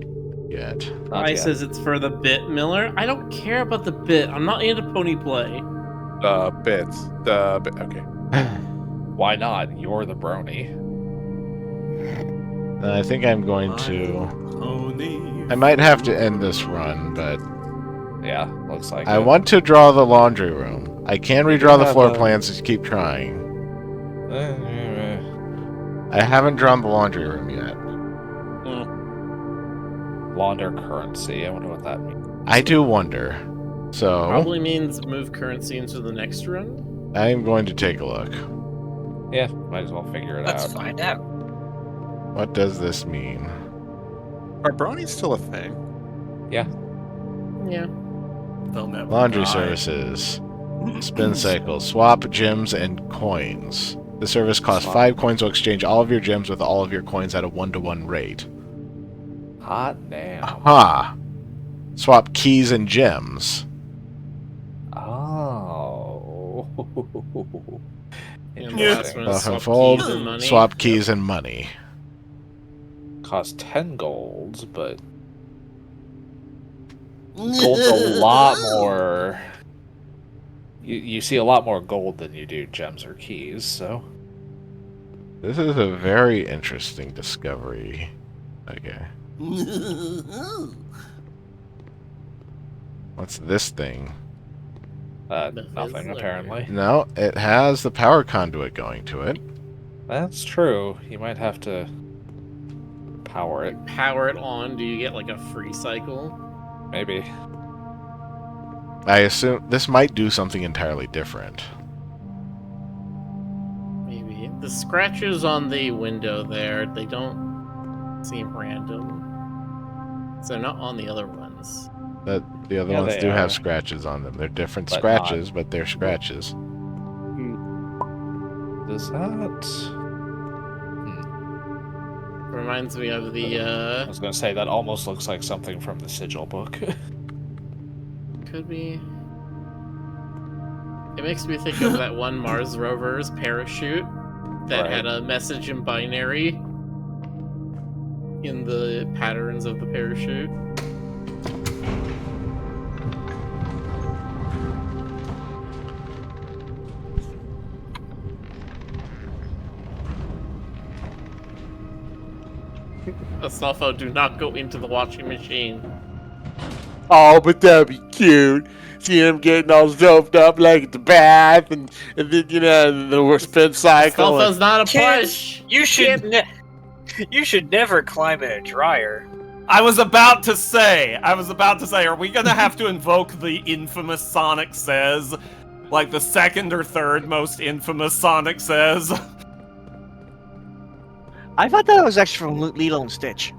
S4: yet.
S1: Not
S6: I
S1: yet.
S6: says it's for the bit, Miller. I don't care about the bit. I'm not into pony play.
S3: Bits. Okay.
S1: Why not? You're the brony.
S4: I think I'm going to...
S7: Pony.
S4: I might have to end this run, but
S1: Yeah, looks like
S4: I
S1: it.
S4: want to draw the laundry room. I can redraw the
S1: have
S4: floor
S1: a-
S4: plans to keep trying.
S1: Eh,
S4: I haven't drawn the laundry room yet.
S1: Launder currency. I wonder what that means.
S4: I do wonder. So,
S6: Probably means move currency into the next run.
S4: I'm going to take a look.
S1: Yeah, might as well figure it
S5: Let's
S1: out.
S5: find out.
S4: What does this mean?
S3: Are bronies still a thing?
S6: Yeah.
S7: They'll never
S4: Laundry
S7: die.
S4: services. Spin cycle. Swap gems and coins. The service costs
S1: Swap.
S4: 5 coins. Will exchange all of your gems with all of your coins at a 1-to-1 rate.
S1: Hot damn.
S4: Aha! Swap keys and gems.
S1: Oh.
S6: And the last one is
S4: Buff and
S6: swap
S4: fold.
S6: keys and money.
S4: Swap keys and money.
S1: Cost 10 golds, but gold's a lot more. You see a lot more gold than you do gems or keys, so.
S4: This is a very interesting discovery. Okay. What's this thing?
S6: The
S1: Nothing,
S6: Fizzler.
S1: apparently.
S4: No, it has the power conduit going to it.
S1: That's true. You might have to power it,
S6: Power it on. Do you get like a free cycle?
S1: maybe.
S4: I assume this might do something entirely different.
S6: Maybe. The scratches on the window there, they don't seem random. So not on the other ones.
S4: That the other
S1: Yeah,
S4: ones
S1: they
S4: do
S1: are.
S4: have scratches on them. They're different
S1: But
S4: scratches, but they're scratches.
S1: Does that?
S6: Reminds me of
S1: I
S6: the,
S1: was gonna say that almost looks like something from the sigil book.
S6: could be... It makes me think of that one Mars rover's parachute that had a message in binary in the patterns of the parachute. Astolfo, do not go into the washing machine.
S3: Oh, but that'd be cute. See him getting all doped up like at the bath, and then the spin cycle.
S6: Astolfo's not a
S5: Kids,
S6: plush.
S5: you should never climb in a dryer.
S7: I was about to say, are we gonna have to invoke the infamous Sonic Says? Like the second or third most infamous Sonic Says?
S2: I thought that was actually from Lilo and Stitch.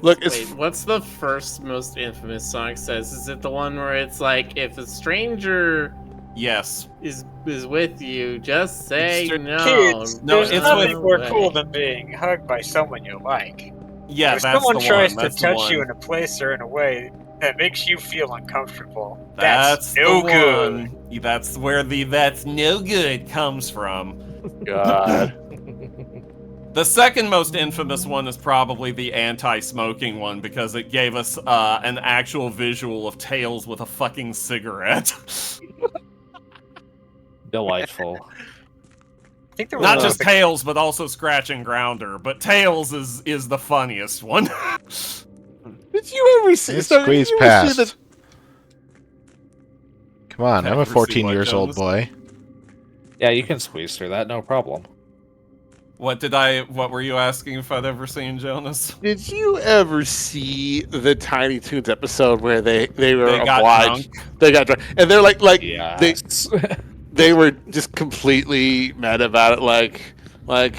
S3: Look,
S6: What's the first most infamous Sonic Says? Is it the one where it's like, if a stranger
S7: Yes.
S6: is with you, just say
S7: It's
S6: no.
S5: Kids,
S7: No,
S5: there's
S7: it's
S5: nothing
S6: no
S5: more
S6: way.
S5: cool than being hugged by someone you like.
S7: Yeah,
S5: if
S7: that's
S5: someone
S7: the
S5: tries
S7: one.
S5: to
S7: That's the
S5: touch
S7: one.
S5: you in a place or in a way that makes you feel uncomfortable,
S7: That's
S5: no
S7: the
S5: good.
S7: one. That's where the "that's no good" comes from.
S3: God.
S7: The second most infamous one is probably the anti-smoking one because it gave us an actual visual of Tails with a fucking cigarette.
S1: Delightful.
S5: I think there was
S7: Not
S5: one
S7: just
S5: with the-
S7: Tails, but also Scratch and Grounder. But Tails is the funniest one.
S3: Did you ever see?
S4: Let's
S3: so
S4: squeeze
S3: did you ever see
S4: past. Come on, I'm a
S7: Ever see
S4: 14
S7: what,
S4: years old
S7: Jonas?
S4: boy.
S1: Yeah, you can squeeze through that, no problem.
S7: What were you asking if I'd ever seen, Jonas?
S3: Did you ever see the Tiny Toons episode where they were
S7: They got
S3: obliged?
S7: drunk.
S3: They got drunk, and they're like
S1: Yes.
S3: they were just completely mad about it, like
S4: Wait,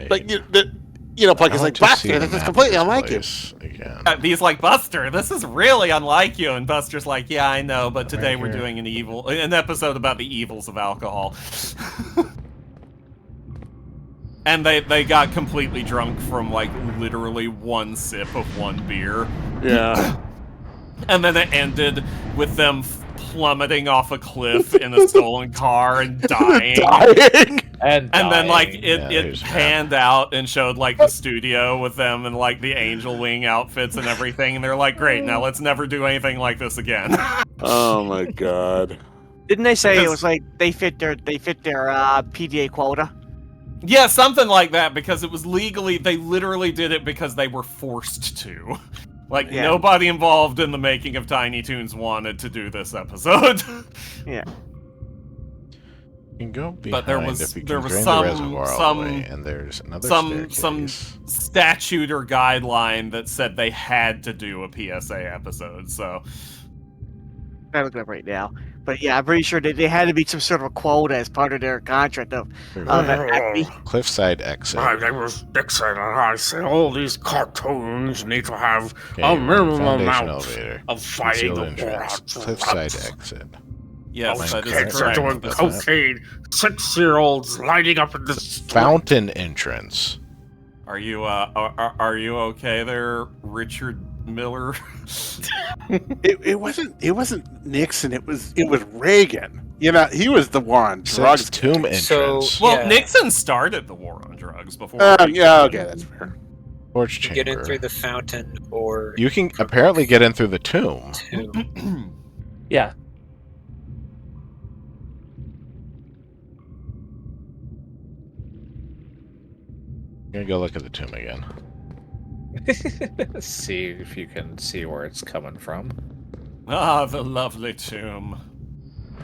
S3: Pluck
S4: I
S3: is
S4: want
S3: like
S4: to see
S3: Buster.
S4: the
S3: This is
S4: map of
S3: completely
S4: this
S3: unlike you.
S4: place again.
S7: He's like, Buster, this is really unlike you. And Buster's like, yeah, I know, but today
S4: Right
S7: we're
S4: here.
S7: doing an episode about the evils of alcohol. And they got completely drunk from, like, literally one sip of one beer.
S3: Yeah.
S7: And then it ended with them plummeting off a cliff in a stolen car and dying.
S1: And
S7: then, like,
S1: dying.
S7: it panned out and showed, like, the studio with them and, like, the angel wing outfits and everything. And they're like, great, now let's never do anything like this again.
S3: Oh my god.
S2: Didn't they say it
S7: Because-
S2: was like they fit their PDA quota?
S7: Yeah, something like that, because it was legally, they literally did it because they were forced to. Like,
S2: Yeah.
S7: nobody involved in the making of Tiny Toons wanted to do this episode.
S2: Yeah.
S4: You can go behind
S7: But there was-
S4: if you
S7: there
S4: can
S7: was
S4: drain
S7: some-
S4: the reservoir all
S7: some-
S4: the way, and there's another
S7: some
S4: staircase.
S7: statute or guideline that said they had to do a PSA episode, so...
S2: I'm looking up right now. But yeah, I'm pretty sure that they had to meet some sort of a quota as part of their contract of Acme.
S4: Cliffside exit.
S9: My name is Dixon, and I say all these cartoons need to have
S4: Okay,
S9: a minimum
S4: foundation
S9: amount
S4: elevator.
S9: of fighting
S4: Concealed
S9: the war.
S4: entrance. Cliffside exit.
S7: Yes,
S9: Those
S7: that is
S9: kids are
S7: correct.
S9: doing
S4: That's not-
S9: cocaine. 6-year-olds lighting up in the street.
S4: Fountain entrance.
S7: Are you okay there, Richard Miller?
S3: It wasn't Nixon. It was Reagan. You know, he was the war on
S4: Says
S3: drugs.
S4: tomb
S5: So-
S4: entrance.
S7: Well,
S5: Yeah.
S7: Nixon started the war on drugs before.
S3: Yeah, okay, that's fair.
S4: Torch
S5: Get in
S4: chamber.
S5: through the fountain or
S4: You can apparently get in through the tomb.
S5: tomb.
S1: Yeah.
S4: I'm gonna go look at the tomb again.
S1: See if you can see where it's coming from.
S7: Ah, the lovely tomb.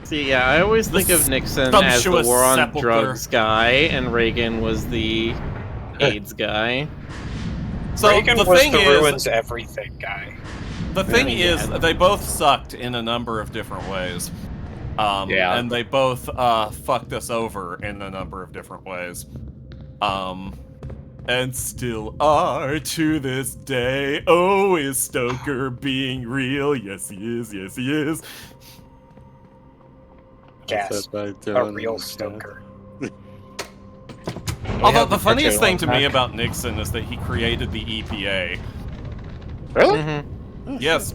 S6: See, yeah, I always think of Nixon as the
S7: sumptuous
S6: war on
S7: sepulcher.
S6: drugs guy, and Reagan was the AIDS guy.
S7: So
S5: Reagan
S7: the
S5: was
S7: thing
S5: the
S7: is,
S5: ruins everything guy.
S7: the thing is, they both sucked in a number of different ways.
S1: Yeah.
S7: And they both fucked us over in a number of different ways. And still are to this day. Oh, is Stoker being real? Yes, he is. Yes, he is.
S5: Gas. A real Stoker.
S7: Although
S1: have
S7: the
S1: the
S7: funniest
S1: cartoon
S7: thing to me
S1: back.
S7: about Nixon is that he created the EPA.
S3: Really?
S6: Mm-hmm.
S7: Yes,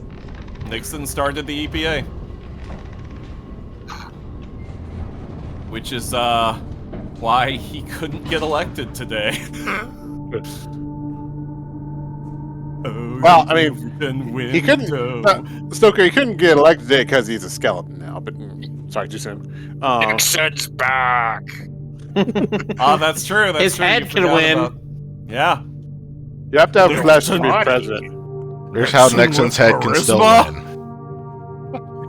S7: Nixon started the EPA. Which is, why he couldn't get elected today.
S3: Well, I mean, he couldn't. Stoker, he couldn't get elected today because he's a skeleton now. But sorry, too soon.
S5: Nixon's back.
S7: Oh, that's true. That's
S6: His
S7: true.
S6: head
S7: you
S6: could
S7: forgot
S6: win.
S7: about- Yeah.
S3: You have to have
S5: Little
S3: flesh to be
S5: body.
S3: president.
S4: Here's how Nixon's head can still
S7: charisma.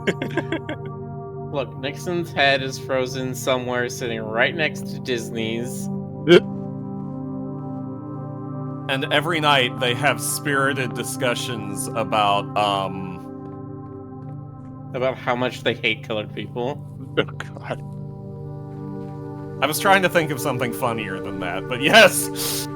S4: win.
S6: Look, Nixon's head is frozen somewhere sitting right next to Disney's.
S7: And every night they have spirited discussions about
S6: About how much they hate colored people.
S3: Oh, God.
S7: I was trying to think of something funnier than that, but yes.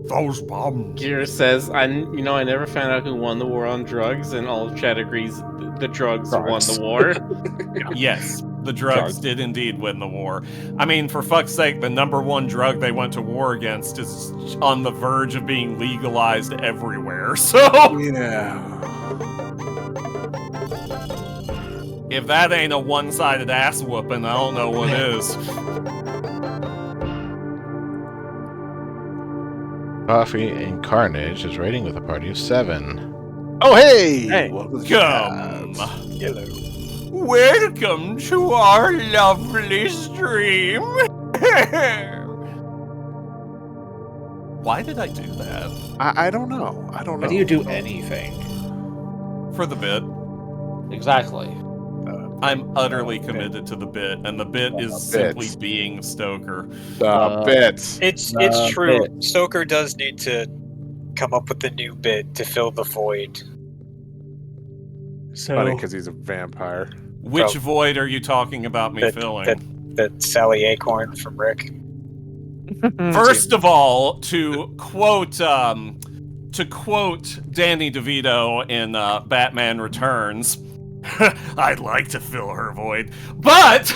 S9: Those bombs.
S6: Gear says, I never found out who won the war on drugs, and all of chat agrees the drugs won
S1: Drugs.
S6: the war.
S7: Yes, the drugs did indeed win the war. I mean, for fuck's sake, the number one drug they went to war against is on the verge of being legalized everywhere. So,
S3: Yeah.
S7: if that ain't a one-sided ass whooping, I don't know what is.
S4: Coffee and Carnage is rating with a party of 7.
S3: Oh, hey!
S2: Hey.
S3: Welcome to
S7: Come.
S5: Yellow.
S7: Welcome to our lovely stream. Why did I do that?
S3: I don't know. I don't know.
S1: How do you do anything?
S7: For the bit.
S1: Exactly.
S7: I'm utterly committed to the bit, and the bit is simply
S3: Bits.
S7: being Stoker.
S3: Bits.
S5: It's true. Stoker does need to come up with a new bit to fill the void. So
S3: Funny because he's a vampire.
S7: Which
S5: Oh.
S7: void are you talking about me
S5: That-
S7: filling?
S5: that Sally Acorn from Rick.
S7: First of all, to quote Danny DeVito in Batman Returns, I'd like to fill her void, but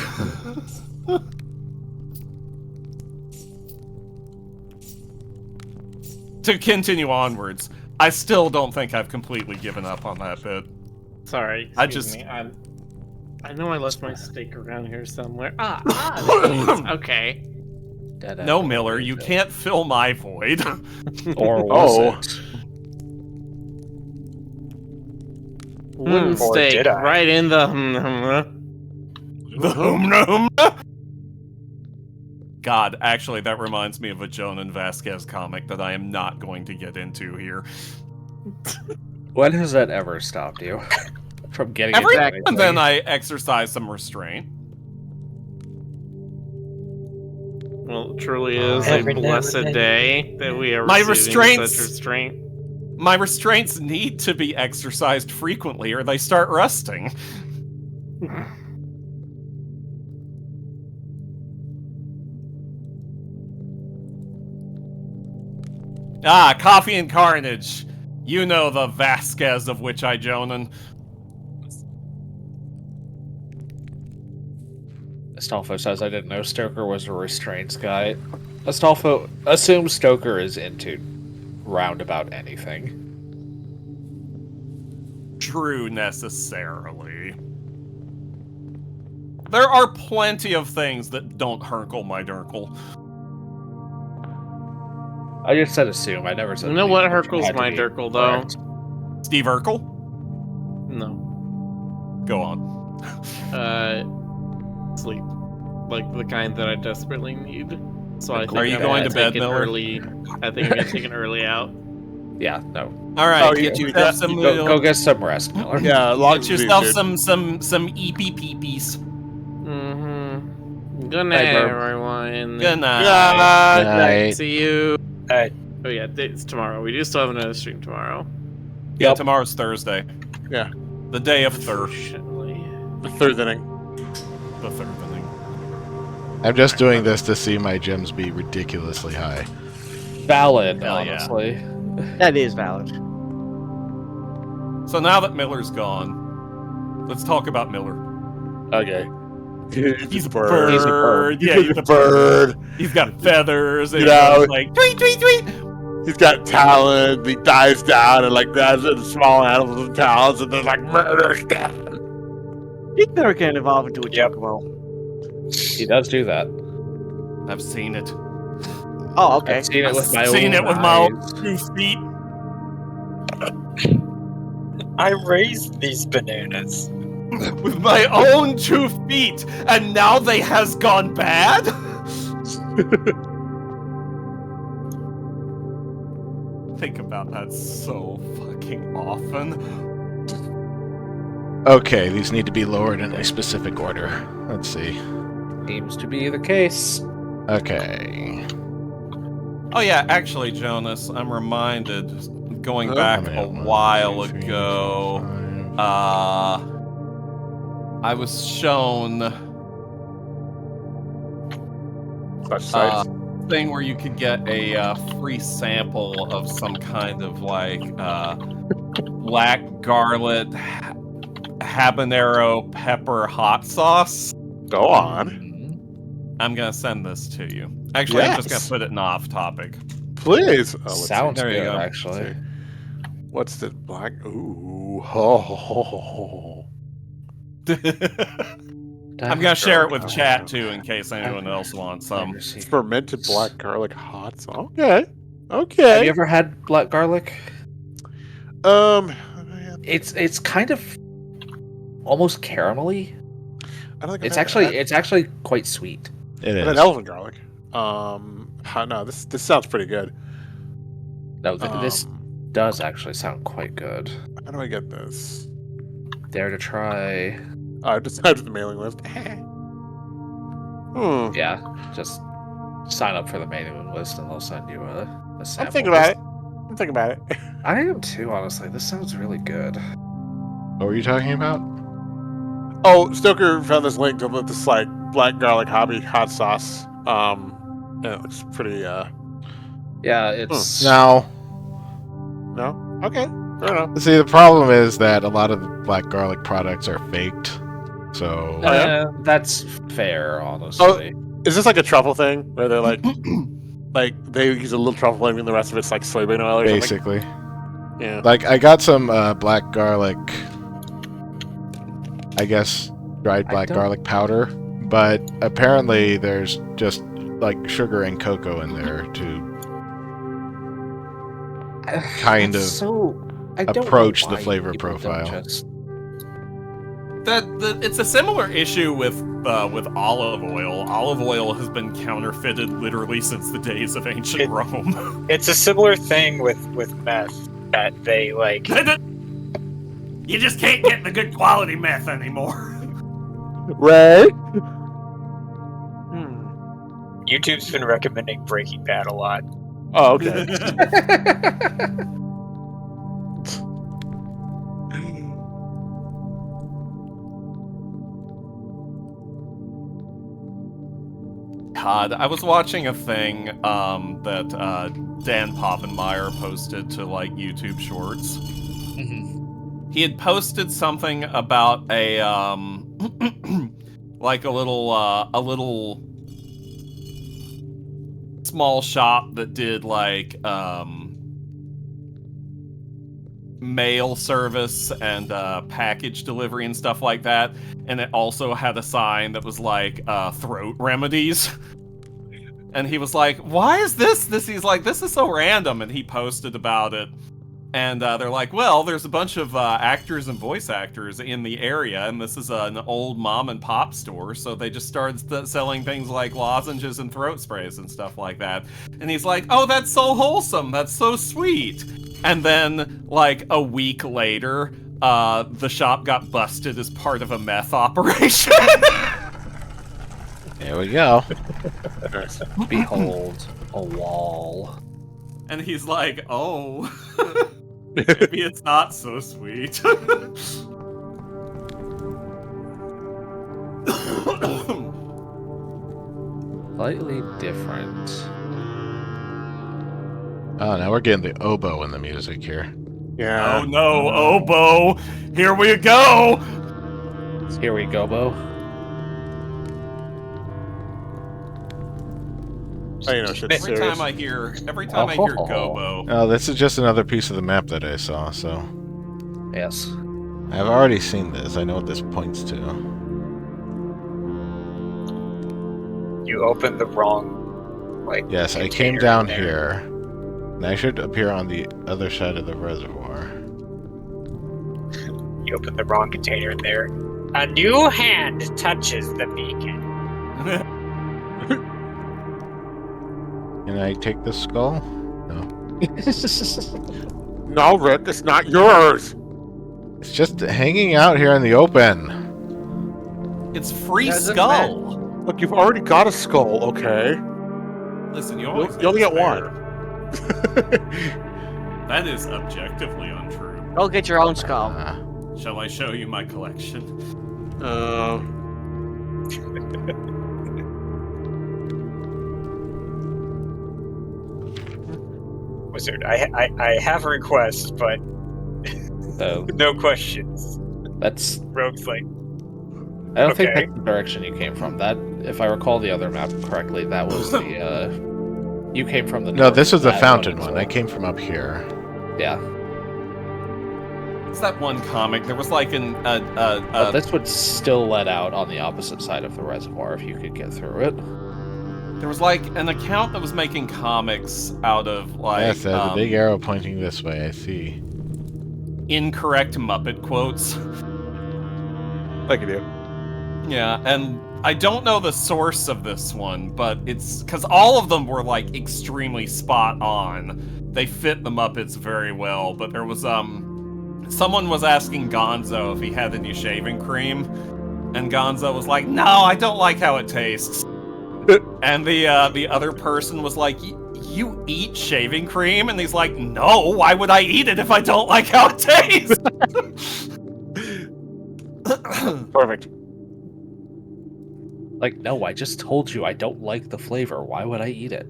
S7: to continue onwards, I still don't think I've completely given up on that bit.
S6: Sorry,
S7: I
S6: excuse
S7: just-
S6: me. I know I left my steak around here somewhere. There it is. Okay.
S7: No, Miller, you can't fill my void.
S1: Or was
S3: Oh.
S1: it?
S6: Wooden
S5: Or
S6: steak
S5: did I?
S6: right in the.
S7: The humna. God, actually, that reminds me of a Jonan Vasquez comic that I am not going to get into here.
S1: When has that ever stopped you from getting
S7: Every
S1: into
S7: now
S1: anything?
S7: and then I exercise some restraint.
S6: Well, it truly is
S5: Every
S6: a
S5: now and
S6: blessed
S5: then.
S6: day that we are
S7: My
S6: receiving
S7: restraints-
S6: such restraint.
S7: My restraints need to be exercised frequently or they start rusting. Ah, Coffee and Carnage. You know the Vasquez of which I Jonan.
S1: Astolfo says I didn't know Stoker was a restraints guy. Astolfo assumes Stoker is into roundabout anything.
S7: True, necessarily. There are plenty of things that don't hurkle my durkle.
S1: I just said assume. I never said.
S6: You know what
S1: anything
S6: hurkles
S1: had to
S6: my
S1: be
S6: durkle, though?
S1: correct.
S7: Steve Urkel?
S6: No.
S7: Go on.
S6: Sleep. Like the kind that I desperately need. So I think
S7: Are you
S6: I'm
S7: going
S6: gonna
S7: to bed,
S6: take an
S7: Miller?
S6: early. I think I'm gonna take an early out.
S1: Yeah, no.
S7: Alright,
S3: Oh,
S7: get
S3: you
S7: yourself
S3: got-
S7: some
S1: Go get some rest, Miller.
S3: Yeah, long
S7: Get yourself some EP peepees.
S6: Mm-hmm. Good
S1: Hey,
S6: night,
S1: Burb.
S6: everyone.
S7: Good night.
S4: Night.
S6: See you.
S5: Hey.
S6: Oh yeah, it's tomorrow. We do still have another stream tomorrow.
S7: Yeah,
S1: Yep.
S7: tomorrow's Thursday.
S3: Yeah.
S7: The day of Thur.
S6: Unfortunately.
S3: The third inning.
S7: The third inning.
S4: I'm just doing this to see my gems be ridiculously high.
S1: Valid,
S7: Hell yeah.
S1: honestly.
S2: That is valid.
S7: So now that Miller's gone, let's talk about Miller.
S3: Okay.
S7: He's a
S3: bird.
S1: He's a
S7: bird.
S1: bird.
S7: Yeah,
S3: He's a bird.
S7: He's got feathers. And
S3: You know-
S7: he's like tweet, tweet, tweet.
S3: He's got talent. He dives down and like grabs the small animals with talons and there's like murder stuff.
S2: Big Bear can evolve into a chocobo.
S1: He does do that.
S7: I've seen it.
S2: Oh, okay.
S1: I've seen it with my
S7: Seen
S1: own
S7: it with my
S1: eyes.
S7: own 2 feet.
S5: I raised these bananas.
S7: With my own 2 feet, and now they has gone bad. Think about that so fucking often.
S4: Okay, these need to be lowered in a specific order. Let's see.
S1: Seems to be the case.
S4: Okay.
S7: Oh yeah, actually, Jonas, I'm reminded, going
S3: Huh?
S7: back
S4: How many?
S7: a
S4: One,
S7: while
S4: two, three,
S7: ago,
S4: four, five.
S7: I was shown
S3: Such sights.
S7: thing where you could get a free sample of some kind of like black garlic habanero pepper hot sauce.
S3: Go on.
S1: Mm-hmm.
S7: I'm gonna send this to you. Actually, I'm just
S3: Yes.
S7: gonna put it in off topic.
S3: Please. Oh, let's see.
S1: Sounds
S7: There you
S1: good,
S7: go.
S1: actually.
S3: What's the black? Ooh. Ho, ho, ho, ho.
S7: I'm gonna share it with chat too, in case anyone else wants some.
S3: Fermented black garlic hot sauce. Okay.
S1: Have
S3: Okay.
S1: you ever had black garlic?
S3: Um.
S1: It's kind of almost caramelly.
S3: I don't think
S1: It's
S3: I've had
S1: actually it's actually quite sweet.
S4: It
S3: I've had
S4: is.
S3: elephant garlic. No, this sounds pretty good.
S1: No, this does actually sound quite good.
S3: How do I get this?
S1: Dare to try.
S3: Just add to the mailing list.
S1: Yeah, just sign up for the mailing list and they'll send you a sample.
S3: I'm thinking about it. I'm thinking about it.
S1: I am too, honestly. This sounds really good.
S4: What were you talking about?
S3: Oh, Stoker found this link to this like black garlic hobby hot sauce. And it looks pretty.
S1: Yeah, it's
S4: No.
S3: No. Okay. Fair enough.
S4: See, the problem is that a lot of the black garlic products are faked. So
S1: That's fair, honestly.
S3: Is this like a truffle thing where they're like they use a little truffle flavor and the rest of it's like soybean oil or
S4: basically,
S3: something? Yeah.
S4: like I got some black garlic, I guess dried black garlic powder, but apparently there's just like sugar and cocoa in there to kind of approach the flavor profile.
S7: It's a similar issue with olive oil. Olive oil has been counterfeited literally since the days of ancient Rome.
S5: It's a similar thing with meth that they like.
S7: You just can't get the good quality meth anymore.
S3: Ray?
S5: YouTube's been recommending Breaking Bad a lot.
S3: Oh, okay.
S7: God, I was watching a thing that Dan Povenmire posted to like YouTube Shorts. He had posted something about a like a little small shop that did like mail service and package delivery and stuff like that, and it also had a sign that was like throat remedies. And he was like, why is this? He's like, this is so random. And he posted about it. And they're like, well, there's a bunch of actors and voice actors in the area, and this is an old mom and pop store, so they just started selling things like lozenges and throat sprays and stuff like that. And he's like, oh, that's so wholesome, that's so sweet. And then, like, a week later, the shop got busted as part of a meth operation.
S4: There we go.
S1: Behold, a wall.
S7: And he's like, oh, maybe it's not so sweet.
S1: Slightly different.
S4: Oh, now we're getting the oboe in the music here.
S3: Yeah.
S7: Oh no, oboe! Here we go!
S1: Here we go, Bo.
S3: Oh, you know, shit's
S7: Every
S3: serious.
S7: time I hear Gobo.
S4: Oh, this is just another piece of the map that I saw, so...
S1: Yes.
S4: I've already seen this. I know what this points to.
S5: You opened the wrong, like.
S4: Yes, I came
S5: container
S4: down
S5: there.
S4: here. And I should appear on the other side of the reservoir.
S5: You opened the wrong container in there. A new hand touches the beacon.
S4: Can I take this skull? No.
S3: No, Rick, it's not yours.
S4: It's just hanging out here in the open.
S7: It's free
S2: Doesn't
S7: skull.
S3: Look, you've already got a skull, okay?
S7: Listen, you
S3: You
S7: always
S3: only get
S7: fair.
S3: one.
S7: That is objectively untrue.
S2: Go get your own skull.
S7: Shall I show you my collection?
S5: Wizard, I have a request, but no questions.
S1: That's.
S5: Rogue's like,
S1: I don't think
S5: Okay.
S1: that's the direction you came from. That, if I recall the other map correctly, that was the. You came from the.
S4: No,
S1: north
S4: this was the
S1: side
S4: fountain
S1: as
S4: one.
S1: well.
S4: I came from up here.
S1: Yeah.
S7: It's that one comic. There was like
S1: But this would still let out on the opposite side of the reservoir if you could get through it.
S7: there was like an account that was making comics out of like
S4: Yes, the big arrow pointing this way, I see.
S7: incorrect Muppet quotes.
S3: Like you do.
S7: Yeah, and I don't know the source of this one, but it's because all of them were like extremely spot on. They fit the Muppets very well, but there was someone was asking Gonzo if he had any shaving cream, and Gonzo was like, "No, I don't like how it tastes." And the other person was like, "You eat shaving cream?" And he's like, "No, why would I eat it if I don't like how it tastes?"
S3: Perfect.
S1: Like, no, I just told you I don't like the flavor. Why would I eat it?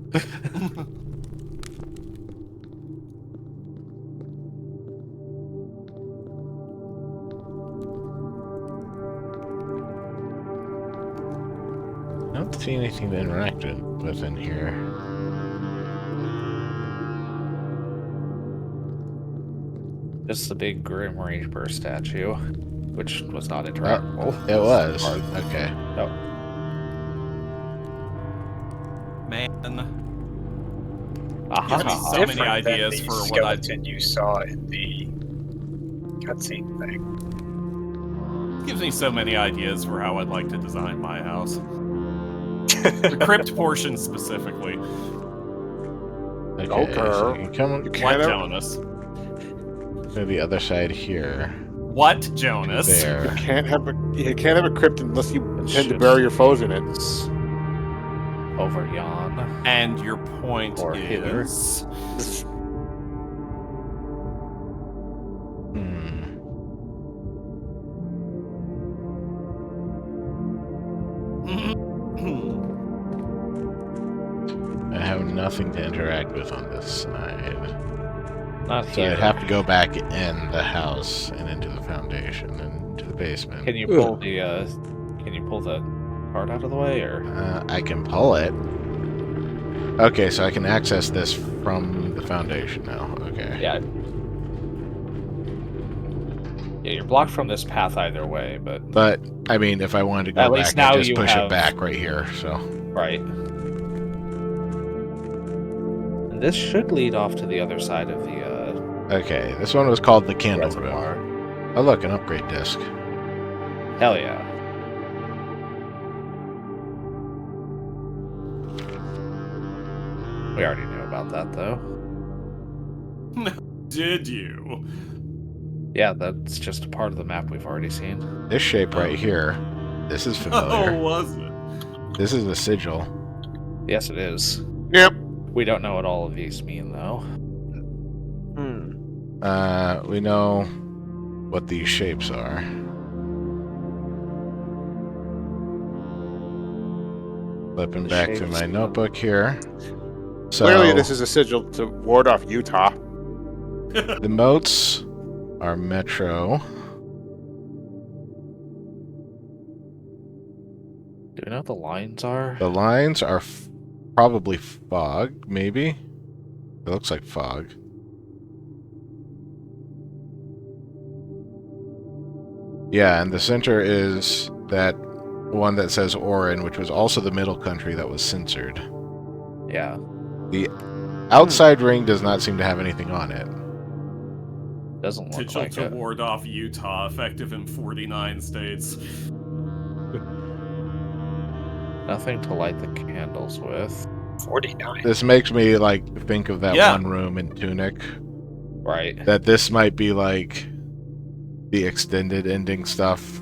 S4: see anything to interact with in here.
S1: Just the big Grim Reaper statue, which was not interactable.
S4: It was.
S1: Or-
S4: Okay.
S1: No.
S7: Man,
S1: Aha.
S7: Gives me so many
S5: Different than
S7: ideas
S5: the
S7: for what I-
S5: skeleton you saw in the cutscene thing.
S7: it gives me so many ideas for how I'd like to design my house. The crypt portion specifically.
S4: Okay. So you can come
S3: You
S7: What,
S3: can't have,
S7: Jonas?
S4: to the other side here.
S7: What, Jonas?
S3: you
S4: There.
S3: can't have a crypt unless you intend to
S1: should-
S3: bury your foes in it.
S1: Over yon.
S7: And your point
S1: Or hither.
S7: is...
S4: Hmm. I have nothing to interact with on this side.
S1: Not
S4: So
S1: here.
S4: I'd have to go back in the house and into the foundation and to the basement.
S1: Can you pull the card out of the way, or
S4: I can pull it. Okay, so I can access this from the foundation now. Okay.
S1: yeah. Yeah, you're blocked from this path either way, but
S4: But, I mean, if I wanted to go
S1: At
S4: back,
S1: least now
S4: I just
S1: you
S4: push
S1: have-
S4: it back right here, so...
S1: right. And this should lead off to the other side of the
S4: Okay, this one was called the Candle
S1: reservoir.
S4: Room. Oh look, an upgrade disc.
S1: Hell yeah. We already knew about that, though.
S7: Did you?
S1: Yeah, that's just a part of the map we've already seen.
S4: This shape right here, this is familiar.
S7: Oh, was it?
S4: This is a sigil.
S1: Yes, it is.
S3: Yep.
S1: We don't know what all of these mean, though.
S4: We know what these shapes are. Flipping
S1: The
S4: back to
S1: shapes.
S4: my notebook here. So
S3: Clearly, this is a sigil to ward off Utah.
S4: the moats are metro.
S1: Do we know what the lines are?
S4: The lines are probably fog, maybe. It looks like fog. Yeah, and the center is that one that says Orin, which was also the middle country that was censored.
S1: Yeah.
S4: The outside ring does not seem to have anything on it.
S1: Doesn't look
S7: Sigil
S1: like
S7: to
S1: it.
S7: ward off Utah, effective in 49 states.
S1: Nothing to light the candles with.
S5: 49.
S4: This makes me like think of that
S7: Yeah.
S4: one room in Tunic.
S1: Right.
S4: That this might be like the extended ending stuff.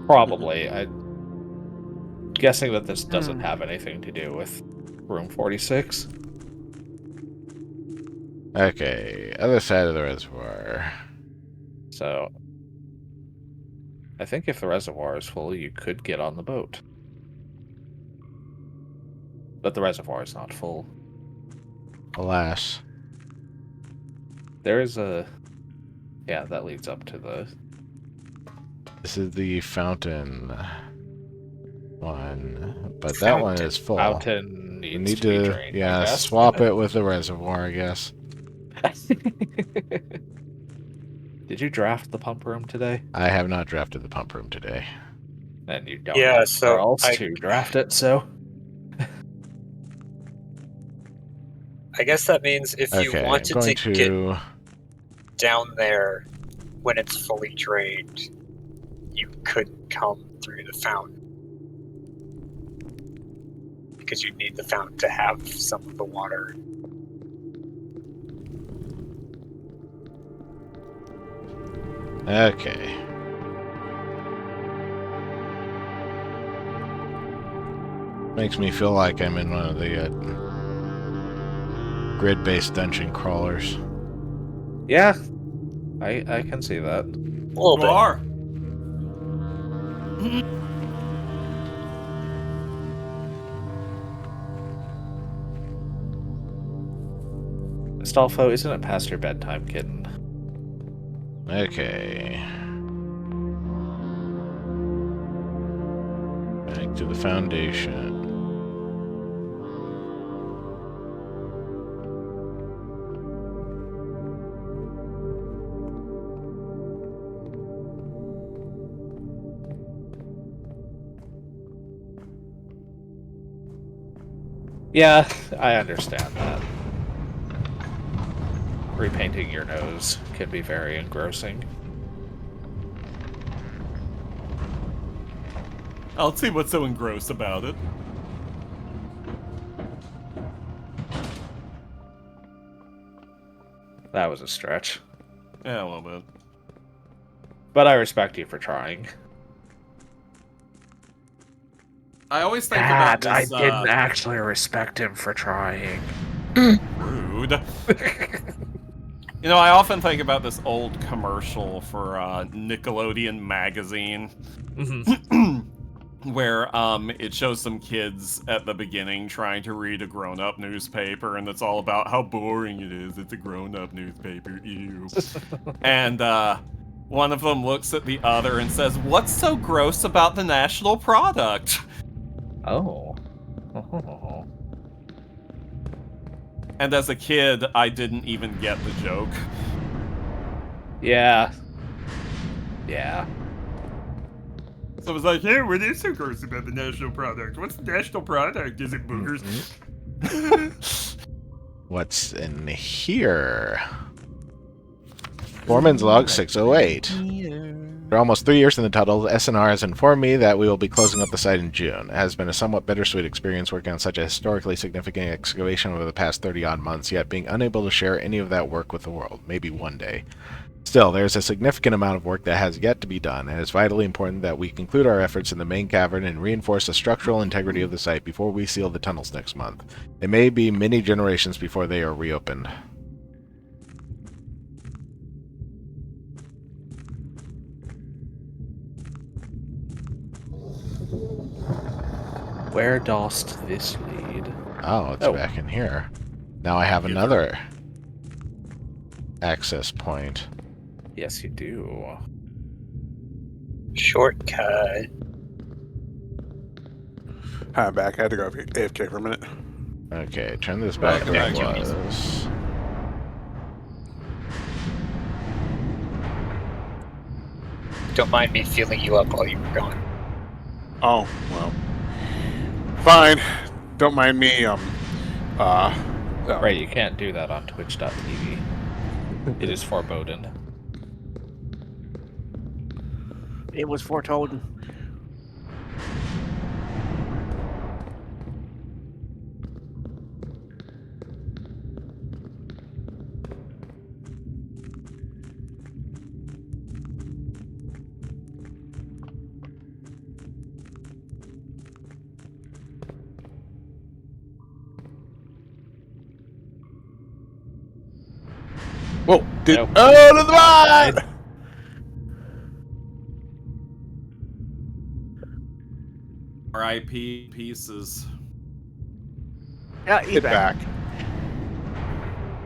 S1: Probably. I'm guessing that this doesn't have anything to do with room 46.
S4: Okay, other side of the reservoir.
S1: So, I think if the reservoir is full, you could get on the boat. But the reservoir is not full.
S4: Alas.
S1: There is a... Yeah, that leads up to the...
S4: This is the fountain one, but that one is full.
S1: Fountain
S4: We
S1: needs
S4: need
S1: to be
S4: to,
S1: drained, I
S4: yeah,
S1: guess.
S4: swap it with the reservoir, I guess.
S1: Did you draft the pump room today?
S4: I have not drafted the pump room today.
S1: And you don't
S5: Yeah,
S1: know
S5: so
S1: where else
S5: I-
S1: to draft it, so...
S5: I guess that means if you
S4: Okay, I'm
S5: wanted
S4: going
S5: to get down there when it's fully drained, you couldn't come through the fountain. Because you need the fountain to have some of the water.
S4: Okay. Makes me feel like I'm in one of the grid-based dungeon crawlers.
S1: Yeah, I can see that.
S5: A little
S7: You
S5: bit.
S7: are.
S1: Astolfo, isn't it past your bedtime, kitten?
S4: Okay. Back to the foundation.
S1: Yeah, I understand that. Repainting your nose can be very engrossing.
S7: I'll see what's so engrossed about it.
S1: That was a stretch.
S7: Yeah, a little bit.
S1: But I respect you for trying.
S7: I always think about this.
S1: I didn't actually respect him for trying.
S7: Rude. You know, I often think about this old commercial for Nickelodeon magazine, where it shows some kids at the beginning trying to read a grown-up newspaper, and it's all about how boring it is. It's a grown-up newspaper, ew. And one of them looks at the other and says, "What's so gross about the national product?"
S1: Oh.
S7: And as a kid, I didn't even get the joke.
S1: Yeah. Yeah.
S7: So I was like, "Hey, what is so gross about the national product? What's the national product? Is it boogers?"
S4: What's in here? Foreman's log 608. For almost 3 years in the tunnel, SNR has informed me that we will be closing up the site in June. It has been a somewhat bittersweet experience working on such a historically significant excavation over the past 30-odd months, yet being unable to share any of that work with the world. Maybe one day. Still, there is a significant amount of work that has yet to be done, and it's vitally important that we conclude our efforts in the main cavern and reinforce the structural integrity of the site before we seal the tunnels next month. It may be many generations before they are reopened.
S1: Where dost this lead?
S4: Oh, it's back in here. Now I have another access point.
S1: Yes, you do.
S5: Shortcut.
S3: Hi, I'm back. I had to go AFK for a minute.
S4: Okay, turn this back to
S7: Welcome
S4: what
S7: back,
S4: it was.
S5: Don't mind me feeling you up while you were gone.
S3: Oh, well. Fine. Don't mind me,
S1: Right, you can't do that on twitch.tv. It is forebodden.
S2: It was foretold.
S3: Whoa!
S1: Nope.
S3: Oh, to the right!
S7: R.I.P. pieces.
S2: Yeah, he's
S3: Get
S2: back.
S3: back.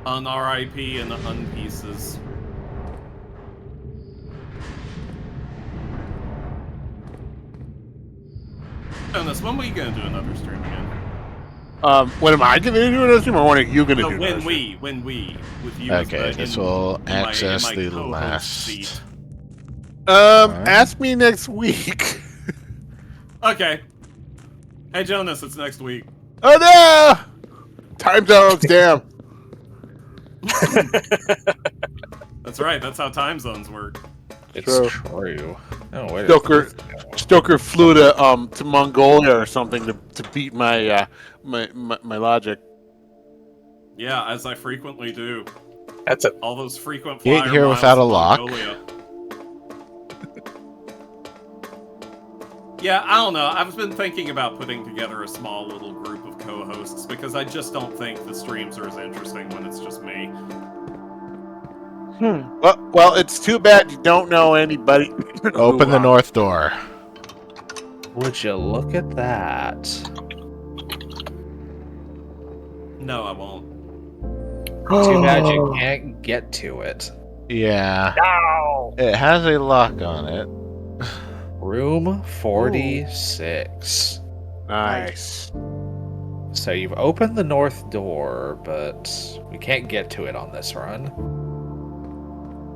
S7: Un-R.I.P. and un-pieces. Jonas, when are we gonna do another stream again?
S3: When am I gonna do another stream, or when are you gonna
S7: No,
S3: do another
S7: when we, with you.
S4: Okay, this will access the
S7: co-host
S4: last...
S7: seat.
S3: Ask me next week.
S7: Okay. Hey, Jonas, it's next week.
S3: Oh no! Time zones, damn.
S7: That's right. That's how time zones work.
S1: It's
S3: True.
S1: true. Oh, wait.
S3: Stoker flew to Mongolia or something to beat my my logic.
S7: Yeah, as I frequently do.
S5: That's a
S7: All those frequent
S4: You ain't
S7: flyer
S4: here
S7: miles
S4: without a
S7: to
S4: lock.
S7: Mongolia. Yeah, I don't know. I've been thinking about putting together a small little group of co-hosts because I just don't think the streams are as interesting when it's just me.
S3: Well, it's too bad you don't know anybody.
S4: Open the north door.
S1: Would you look at that?
S7: No, I won't.
S1: Too bad you can't get to it.
S4: Yeah.
S5: no.
S4: It has a lock on it.
S1: Room 46.
S3: Nice.
S1: So you've opened the north door, but we can't get to it on this run.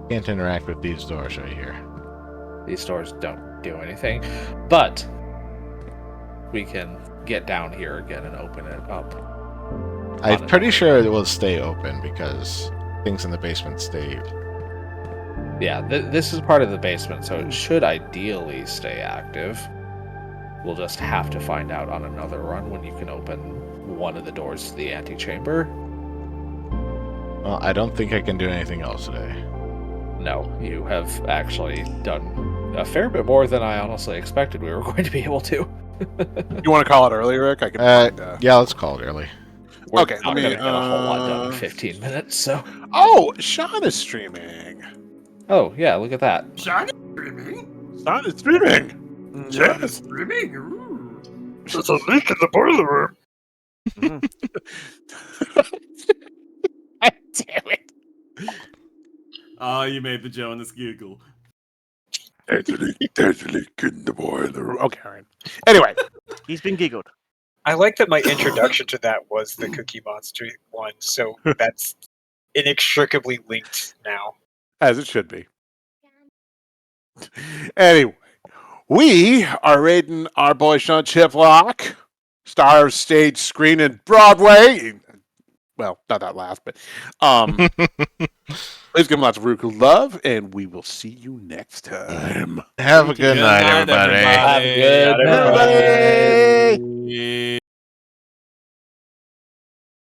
S4: Can't interact with these doors right here.
S1: These doors don't do anything. But we can get down here again and open it up.
S4: I'm pretty sure it will stay open because things in the basement stay.
S1: Yeah, this is part of the basement, so it should ideally stay active. We'll just have to find out on another run when you can open one of the doors to the antechamber.
S4: Well, I don't think I can do anything else today.
S1: No, you have actually done a fair bit more than I honestly expected we were going to be able to.
S3: You want to call it early, Rick? I can find.
S4: Yeah, let's call it early.
S1: We're
S3: Okay,
S1: not
S3: let me,
S1: going to get a whole lot done in 15 minutes, so...
S3: Oh, Sean is streaming.
S1: Oh, yeah, look at that.
S9: Sean is streaming?
S3: Sean is streaming.
S9: Sean is streaming? Ooh. There's a leak in the boiler room.
S3: God damn it.
S7: Oh, you made the Jonas giggle.
S8: There's a leak in the boiler room.
S3: Okay, all right. Anyway,
S2: He's been giggled.
S5: I like that my introduction to that was the Cookie Monster one, so that's inextricably linked now.
S3: as it should be. Anyway, we are rating our boy Sean Chiplock, star of stage, screen, and Broadway. Well, not that last, but please give him lots of Roo Croo love, and we will see you next time.
S4: Have a good night, everybody.
S1: Have a good
S5: Good night,
S1: night.